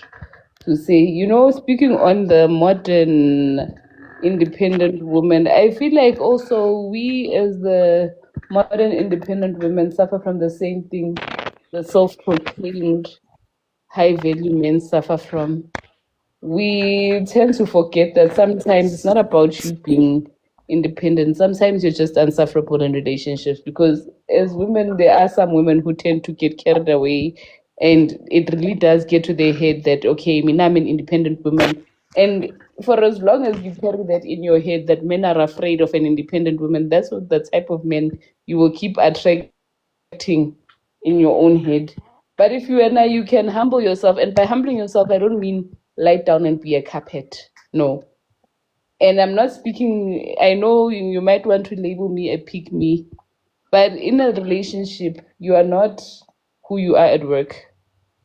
to say. You know, speaking on the modern independent woman, I feel like also we as the modern independent women suffer from the same thing the self-proclaimed high value men suffer from. We tend to forget that sometimes it's not about you being independent. Sometimes you're just unsufferable in relationships, because as women, there are some women who tend to get carried away, and it really does get to their head that, okay, me, I'm an independent woman. And for as long as you carry that in your head that men are afraid of an independent woman, that's what the type of men you will keep attracting in your own head. But if you and you can humble yourself, and by humbling yourself, I don't mean lie down and be a carpet. No. And I'm not speaking, I know you might want to label me a pick me, but in a relationship, you are not who you are at work.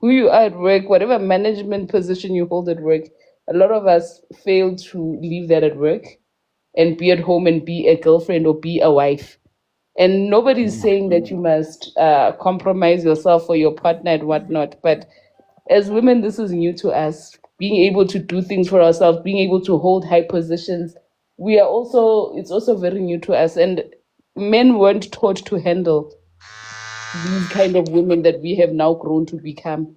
Who you are at work, whatever management position you hold at work, a lot of us fail to leave that at work and be at home and be a girlfriend or be a wife. And nobody's saying that you must compromise yourself for your partner and whatnot. But as women, this is new to us. Being able to do things for ourselves, being able to hold high positions, it's also very new to us. And men weren't taught to handle these kind of women that we have now grown to become.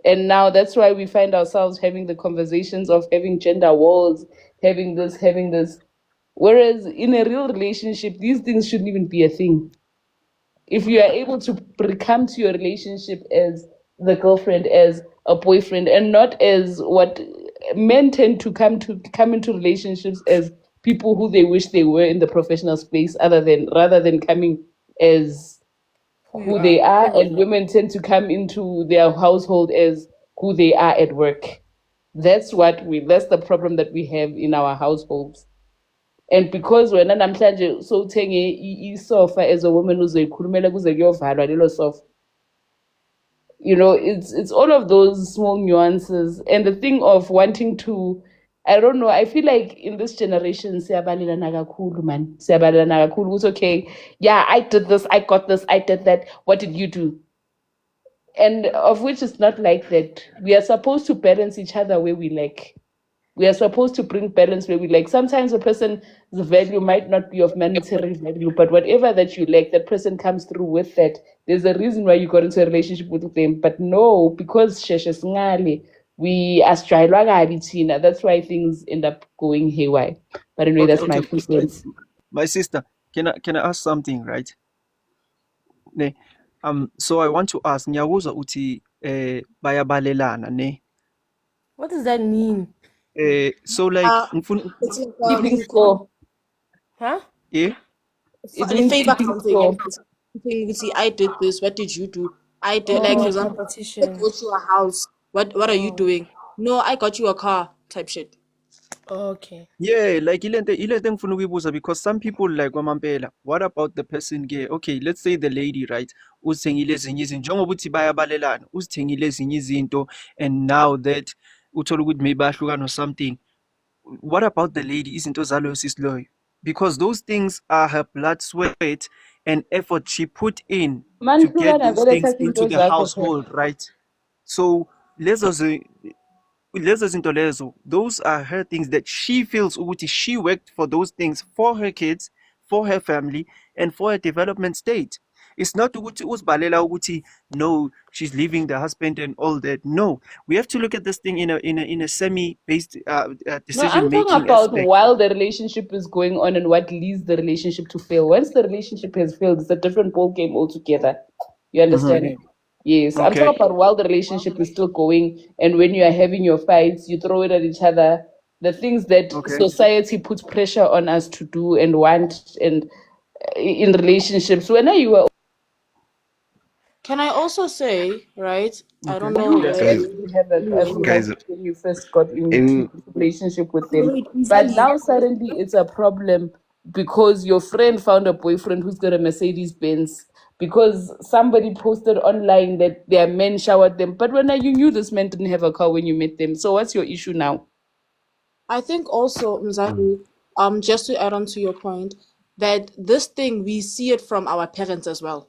And now that's why we find ourselves having the conversations of having gender wars, having this, having this. Whereas in a real relationship, these things shouldn't even be a thing. If you are able to come to your relationship as the girlfriend, as a boyfriend, and not as what men tend to come into relationships as people who they wish they were in the professional space, rather than coming as who they are, and women tend to come into their household as who they are at work. That's the problem that we have in our households. And because wena namhlanje sowuthenge isofa as a woman uzoyikhulumela kuze kuyovalwa lelo sofa, it's all of those small nuances. And the thing of wanting to, I don't know, I feel like in this generation siyabalelana kakhulu, man. Siyabalelana kakhulu. It's okay, yeah, I did this, I got this, I did that, what did you do? And of which it's not like that. We are supposed to balance each other where we lack. We are supposed to bring balance where we lack. Sometimes a person's value might not be of monetary value, but whatever that you lack, that person comes through with that. There's a reason why you got into a relationship with them. But no, because we are Tina. That's why things end up going haywire. But anyway, that's my 2 cents. My sister, can I ask something, right? Ne, so I want to ask, ngiyakuzwa uthi bayabalelana, ne? What does that mean? So like It's like Keeping score. Huh? Yeah. It The means favor keeping counting. score. You see, I did this. What did you do? I did, like, for Oh, example, I competition. got you a house. What are you Oh, doing? No, I got you a car. Type shit. okay. Yeah, like ile nto engifuna ukuyibuza, because some people like kwamampela, what about the person ke? Okay, let's say the lady, right? Uzithengile ezinye izinto njengoba uthi bayabalelana, uzithengile ezinye izinto, and now that uthola ukuthi maybe bayahlukana or something. What about the lady? Izinto zaloyo sisi loyo? Because those things are her blood, sweat, and effort she put in to get Manhlukana those vele things thatha into into the zakho phela. household, right? So lezo zinto lezo, those are her things that she feels ukuthi she worked for those things for her kids, for her family, and for her development state. It's not ukuthi uzibalela ukuthi no, she's leaving the husband and all that. No, we have to look at this thing in a semi-based No, decision I'm talking making about aspect. while the relationship is going on and what leads the relationship to fail. Once the relationship has failed, it's a different ball game altogether. You understand? Mhm. Yes, I'm Okay. talking about while the relationship is still going and when you are having your fights, you throw it at each other. The things that Okay. society puts pressure on us to do and want, and in relationships, when you are Can I also say, right? I don't Okay. know you Yes. where. Guys, didn't have a guys, husband when you first got into in a relationship with them, Wait, but Mzali. now suddenly it's a problem because your friend found a boyfriend who's got a Mercedes Benz because somebody posted online that their men showered them. But when you knew this man didn't have a car when you met them, so what's your issue now? I think also, Mzali, just to add on to your point, that this thing, we see it from our parents as well.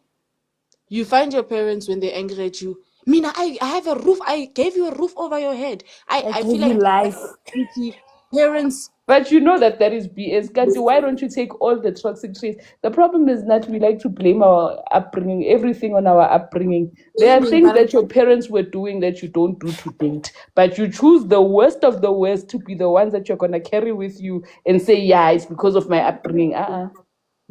You find your parents when they're angry at you. Mina, I have a roof. I gave you a roof over your head. I I feel give you like life. parents. But you know that is BS. Kanti, why don't you take all the toxic traits? The problem is that we like to blame our upbringing, everything on our upbringing. There are Blaming, things but that your parents were doing that you don't do to date, but you choose the worst of the worst to be the ones that you're gonna carry with you and say, "Yeah, it's because of my upbringing."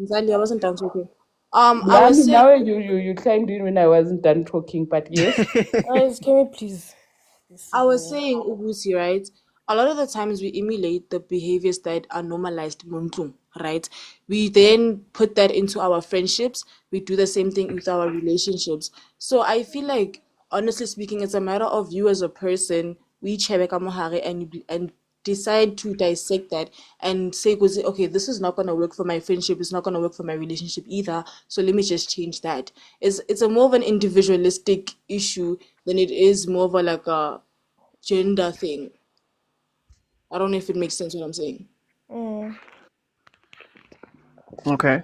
Mzali, I wasn't done talking. No, I I was mean, saying, now you climbed in when I wasn't done talking, but yes. Guys, can we please? I was saying, Ubusi, right? A lot of the times we emulate the behaviors that are normalized muntung, right? We then put that into our friendships. We do the same thing with our relationships. So I feel like, honestly speaking, it's a matter of you as a person, we chebeka mohare and decide to dissect that and say, okay, this is not gonna work for my friendship, it's not gonna work for my relationship either. So let me just change that. It's a more of an individualistic issue than it is more of a like a gender thing. I don't know if it makes sense what I'm saying. Okay.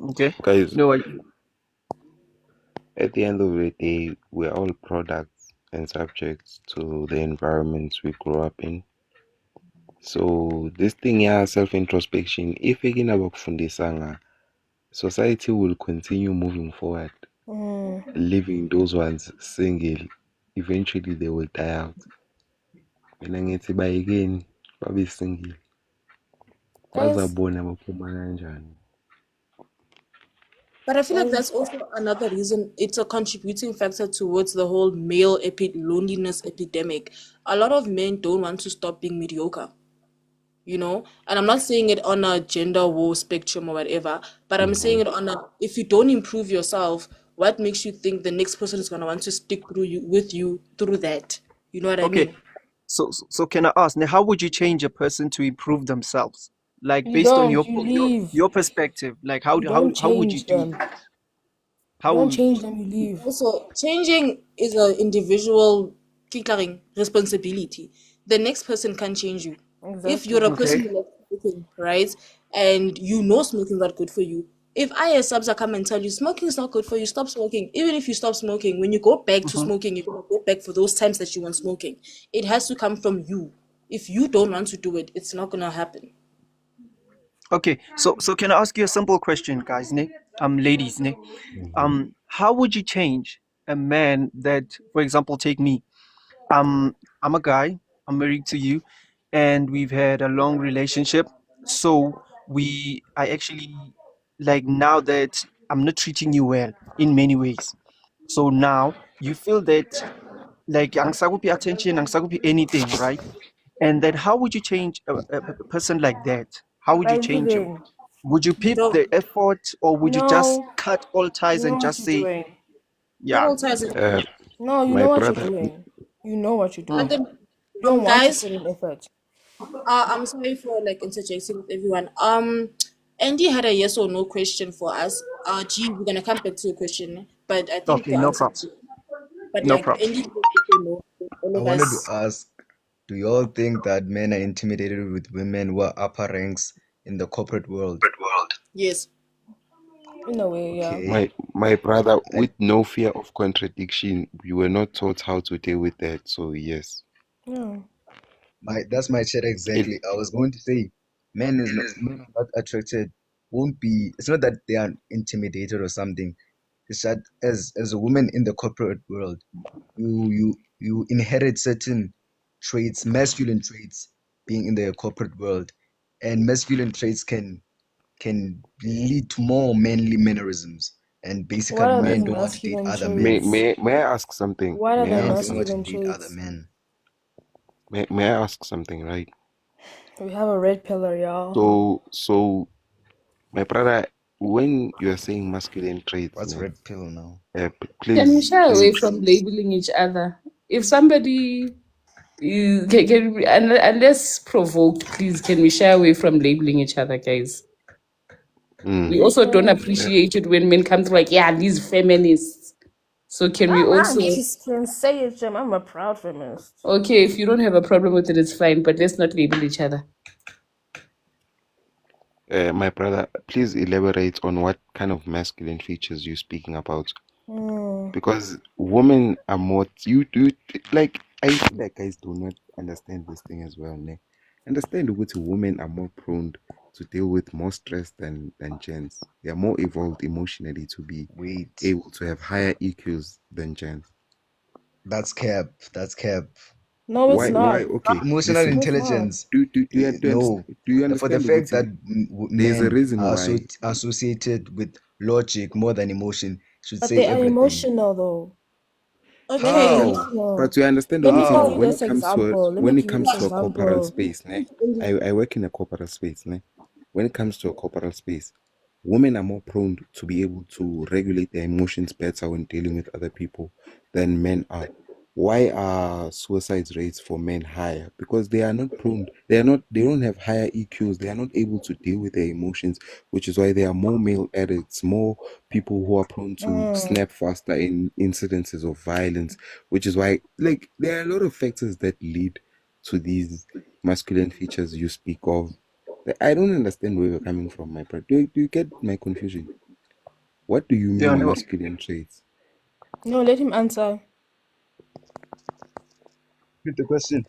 Okay. guys, No, at the end of the day, we're all products and subjects to the environments we grow up in. So this thing, yeah, self-introspection, if again abakufundisanga, society will continue moving forward, leaving those ones single. Eventually they will die out. Mina ngithi bayekeni babe single. Guys, Bazabona baphuma kanjani. But I feel like guys, that's also another reason it's a contributing factor towards the whole loneliness epidemic. A lot of men don't want to stop being mediocre, you know? And I'm not saying it on a gender war spectrum or whatever, but I'm saying it on a, if you don't improve yourself, what makes you think the next person is gonna want to stick through you with you through that? You know what I okay. mean? So can I ask now, how would you change a person to improve themselves? Like you based on don't. You leave. your perspective, like You don't how would you change do them. that? You How don't would change them. You leave. Also, changing is an individual responsibility. The next person can change you. If you're a Exactly. person okay? who loves smoking, right, and you know smoking is not good for you, if I as Sabza come and tell you smoking is not good for you, stop smoking. Even if you stop smoking, when you go back to Mhm. smoking, you're gonna go back for those times that you want smoking. It has to come from you. If you don't want to do it, it's not gonna happen. Okay, so can I ask you a simple question, guys? Ne? Ladies, ne? How would you change a man that, for example, take me. I'm a guy. I'm married to you, and we've had a long relationship. So I actually like now that I'm not treating you well in many ways. So now you feel that like angisakupi attention, angisakupi anything, right? And then how would you change a person like that? How would you Guys, change him? leaving. Would you You peep don't. the effort, or would you just No, cut all ties you know and what just you're say, doing. Cut yeah? all ties. No, you My know what you're brother, doing. You know what you're But doing. then, You don't want to guys, put in effort. I'm sorry for like interjecting with everyone. Andy had a yes or no question for us. G, we're gonna come back to your question, but I think Okay, the no answer problem. is but No like problem. Andy said yes or no. All I of wanted to us. ask, do you all think that men are intimidated with women who are upper ranks in the corporate world? Yes. In a way, yeah. Okay. my brother, And with no fear of contradiction, we were not taught how to deal with that. So yes, Yeah. that's my shit it exactly. I was going to say, men are not attracted, won't be, it's not that they are intimidated or something. It's that as a woman in the corporate world, you inherit certain traits, masculine traits, being in the corporate world, and masculine traits can lead to more manly mannerisms, and What basically are uh, men these don't want to date masculine other men. traits? may I ask something? What are May the I Men ask don't want to masculine something? date other traits? men. May I ask something, right? We have a red pillar, y'all. So my brother, when you are saying masculine traits, What's ne, red pill now? Can we please, shy away please, from labeling each other? If somebody unless provoked, please can we shy away from labeling each other, guys? We also don't uh, appreciate it when men come to like, yeah, these feminists. So can we I also just can say it, Jim. I'm a proud feminist. okay, if you don't have a problem with it, it's fine, but let's not label each other. my brother, please elaborate on what kind of masculine features you're speaking about. Mm. Because women are more you do like I feel like guys do not understand this thing as well, ne? Understand what women are more prone to deal with more stress than gents. They are more evolved emotionally to be Wait, able to have higher EQs than gents. that's cap. That's cap. No, it's Why not. okay, Emotional listen. No, it's not. intelligence. Do No, you for the understand fact that Uguti? There's a men reason are why. associated with logic more than emotion should But say they are everything. emotional, though. Men are Okay. How? emotional. But you understand Let me Uguti give now you How? when this it comes to example. Let me when it give you comes this to a corporal example. space, ne? I work in a corporal space, ne? When it comes to a corporal space, women are more prone to be able to regulate their emotions better when dealing with other people than men are. Why are suicide rates for men higher? Because they are not prone, they don't have higher EQs, they are not able to deal with their emotions, which is why there are more male addicts, more people who are prone to Mm. snap faster in incidences of violence, which is why, like, there are a lot of factors that lead to these masculine features you speak of. I don't understand where you're coming from, my brother. Do you get my confusion? What do you Yeah, mean no. masculine traits? No, let him answer. Repeat the question.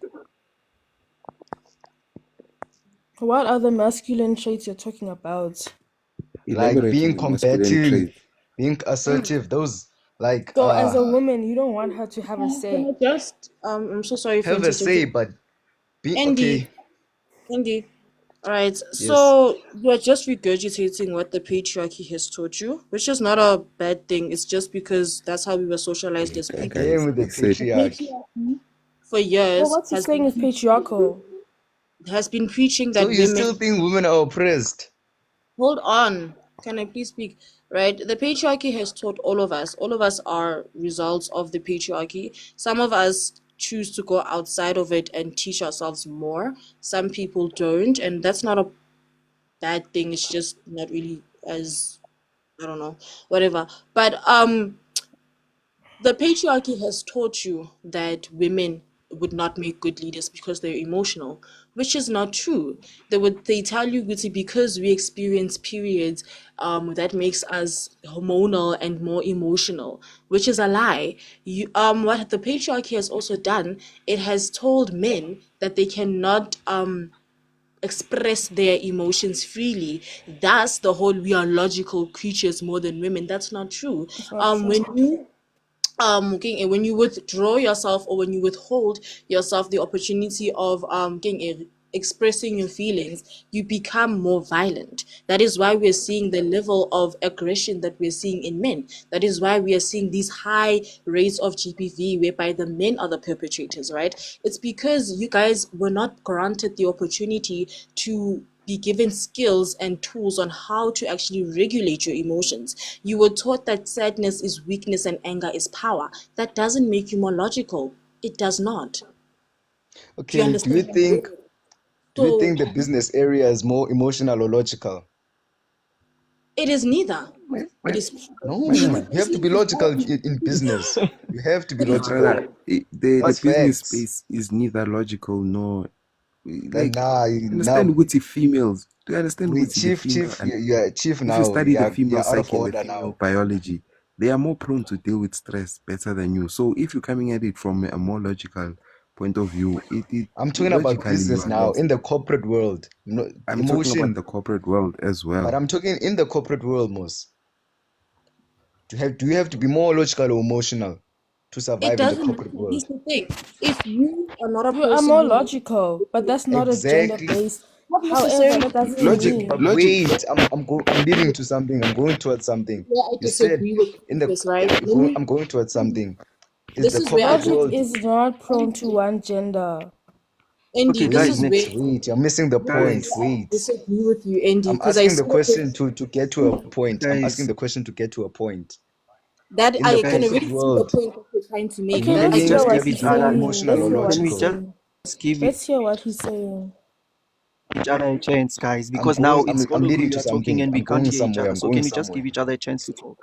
What are the masculine traits you're talking about? Like Elaborate on being the masculine combative, traits. being assertive, those like So, as a woman, you don't want her to have a Can say. I just I'm so sorry for have a say, interjecting. but be Andy, okay. Andy. All right. Yes. So you're just regurgitating what the patriarchy has taught you, which is not a bad thing. It's just because that's how we were socialized as people. Again Guys, with the he said, The patriarchy. patriarchy for So, years what he's saying is patriarchal. has been preaching So that you women still think women are oppressed? hold on. Can I please speak? Right? The patriarchy has taught all of us. All of us are results of the patriarchy. Some of us choose to go outside of it and teach ourselves more. Some people don't, and that's not a bad thing. It's just not really as I don't know, whatever. But the patriarchy has taught you that women would not make good leaders because they're emotional, which is not true. They tell you Guti, because we experience periods that makes us hormonal and more emotional, which is a lie. What the patriarchy has also done, it has told men that they cannot express their emotions freely. Thus the whole we are logical creatures more than women. That's not true. It's not true. When you okay, and when you withdraw yourself or when you withhold yourself the opportunity of expressing your feelings, you become more violent. That is why we're seeing the level of aggression that we're seeing in men. That is why we are seeing these high rates of GPV whereby the men are the perpetrators, right? It's because you guys were not granted the opportunity to be given skills and tools on how to actually regulate your emotions. You were taught that sadness is weakness and anger is power. That doesn't make you more logical. It does not. Do you Okay, do you understand? think So the business area is more emotional or logical? it is neither. It is No, you have to be logical in business. You have to be My logical. brother, the That's business facts. space is neither logical nor Then like now, understand with the females. Do you understand wait, with the female? Chief, And you're Chief if you now. study the female You're out of psyche and the order female now. biology, they are more prone to deal with stress better than you. So if you're coming at it from a more logical point of view, I'm talking about logically you business are now, lost. in the corporate world. I'm talking about Emotion, the corporate world as but well. I'm talking in the corporate world, Mos. Do you have to be more logical or emotional to it survive in the doesn't corporate matter. Here's world? the thing. If you are not a You are person more who logical, but that's not a gender Exactly. based. not However, necessarily that doesn't Logic, mean. But logic. wait, I'm leading to something. I'm going towards something. where I You said disagree with in the this, right? I'm going towards something. Is This the is where I corporate Logic world? is not prone to one gender. Andy, Okay, this guys, is next. where Wait, you're missing the point. Guys, I Wait. disagree with you, Andy, I'm because I asking the saw question to get to a point. I'm asking guys, the question to get to a point. that In the I can guys, corporate already see the world, point that you're trying to make. Okay, That can let's we I hear just get. what give let's he's each be more other? saying. emotional Let's or hear what Can we he's logical. saying. just give Let's hear what he's saying. each other a chance, guys? I'm Because now going. it's I'm all of leading you to are talking something. and we I'm can't going hear each somewhere. other. I'm So going can we just somewhere. give each other a chance to talk?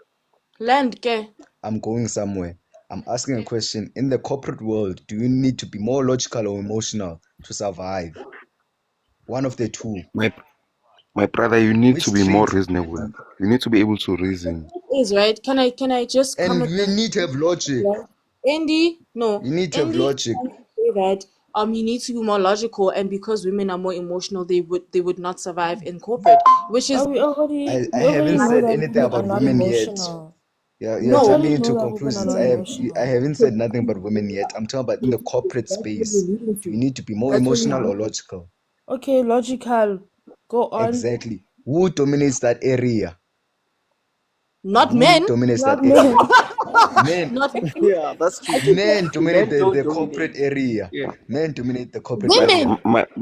Land, ke? I'm going somewhere. I'm asking a question. In the corporate world, do you need to be more logical or emotional to survive? One of the two. My brother, you need Which to be more trait? reasonable. You need to be able to reason. Is right. Can I just come And with you this? need to have logic. Right? Andy, no. You need to have Andy is logic. trying to say that you need to be more logical, and because women are more emotional, they would not survive in corporate, which is But we I already haven't know said that anything women are about not women yet. emotional. You're We no. jumping already into know that women are conclusions. not I emotional. haven't said nothing about women yet. I'm talking about in the corporate That's what we're space. leading Do you to. need to be more That's what emotional we're or logical? Okay, logical. Go on. Exactly. Who dominates that area? not Who men. dominates Not that area? men. Men. Not men. Yeah, that's true. Men dominate Men don't the dominate. corporate area. Yeah. Men dominate the corporate My area. Women.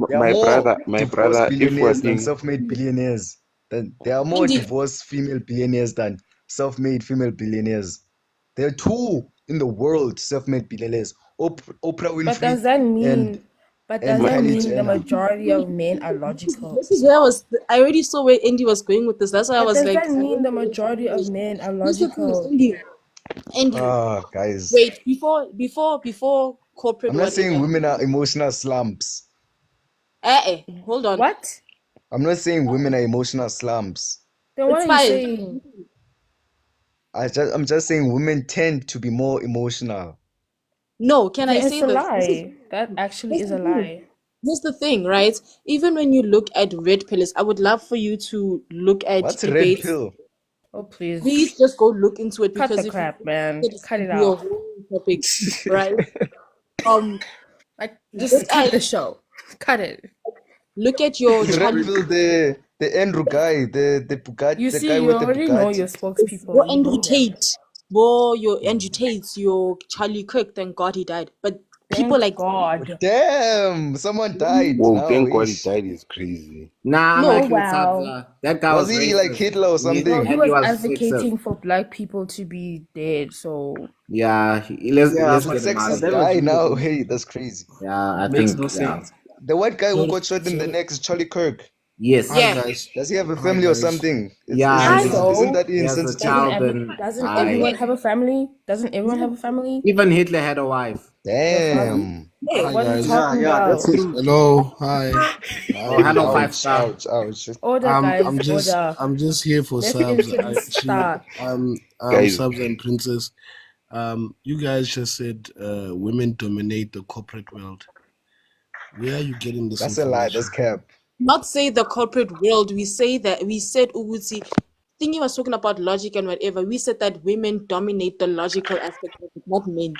There are my more my divorced brother, if we're billionaires than being self-made billionaires. There are more Andy, divorced female billionaires than self-made female billionaires. There are two in the world self-made billionaires: Oprah But Winfrey does that and mean? But does that Kylie mean the Jenner. majority of men are logical? this is where I already saw where Andy was going with this. That's why I But was does like, that I mean don't the know where majority of to go. men are Here's the thing, logical? Andy, Guys, wait, before corporate I'm not saying whatever. women are emotional slumps. Hold on. What? I'm not saying women are emotional slumps. Then what It's are you fine. saying? I'm just saying women tend to be more emotional. No, can I Then say it's a this? lie. That actually Here's is the a thing. lie. Here's the thing, right? Even when you look at red pillars, I would love for you to look at What's a red debates. pill? Oh, please. Please just go look into it, Cut because the if you crap, man. it's Cut it be a out. whole topic, right? Like, Look just cut at the show. Cut it. look at your Red Charlie. pill, the Andrew guy, the Bugatti, You the see, guy you with the already know Bugatti. your spokespeople. Your You Andrew know them. Tate, your Andrew Tates, your Charlie Kirk. Thank God he died. But people Thank like God. Damn, someone died whoa, now. thank God he Ish. died is crazy. Nah, no, like wow. that guy Was was he like racist. Hitler or something? No, he And was racist. advocating for black people to be dead. So Yeah, Yeah, let's A but get him out of sexist that there. was guy really now. good. Hey, that's crazy. Yeah, I Makes think no sense. The white guy who So, got shot in the so neck is Charlie Kirk. yes. hi yeah. guys. Does he have a Hi family or guys. something? Yeah, Isn't So that he has a insensitive? child and doesn't I everyone have a family? Doesn't everyone have a family? even Hitler had a wife. The fuck? Damn. Hey, Hi What are you guys. talking Yeah, that's about? true. Hello. Hi. Oh, hello, Hi. 5-star. Ouch, ouch. Order, guys, order. I'm just here for Let the subs. incident start. Guys, Subs and Princess. You guys just said women dominate the corporate world. Where are you getting this That's a lie. information? That's cap. not say the corporate world. We said Uguti. Thinking was talking about logic and whatever. We said that women dominate the logical aspect of it, not men.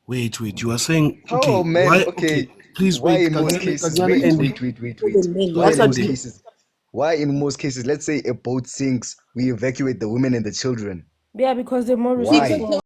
Wait. You are saying Oh man, Why? okay. Please Why wait. in most Kajana, cases? Kajana Wait. ending. The men. Why That's in what most we cases? Why in most cases? Let's say a boat sinks, we evacuate the women and the children. Yeah, because they're more Why? resourceful.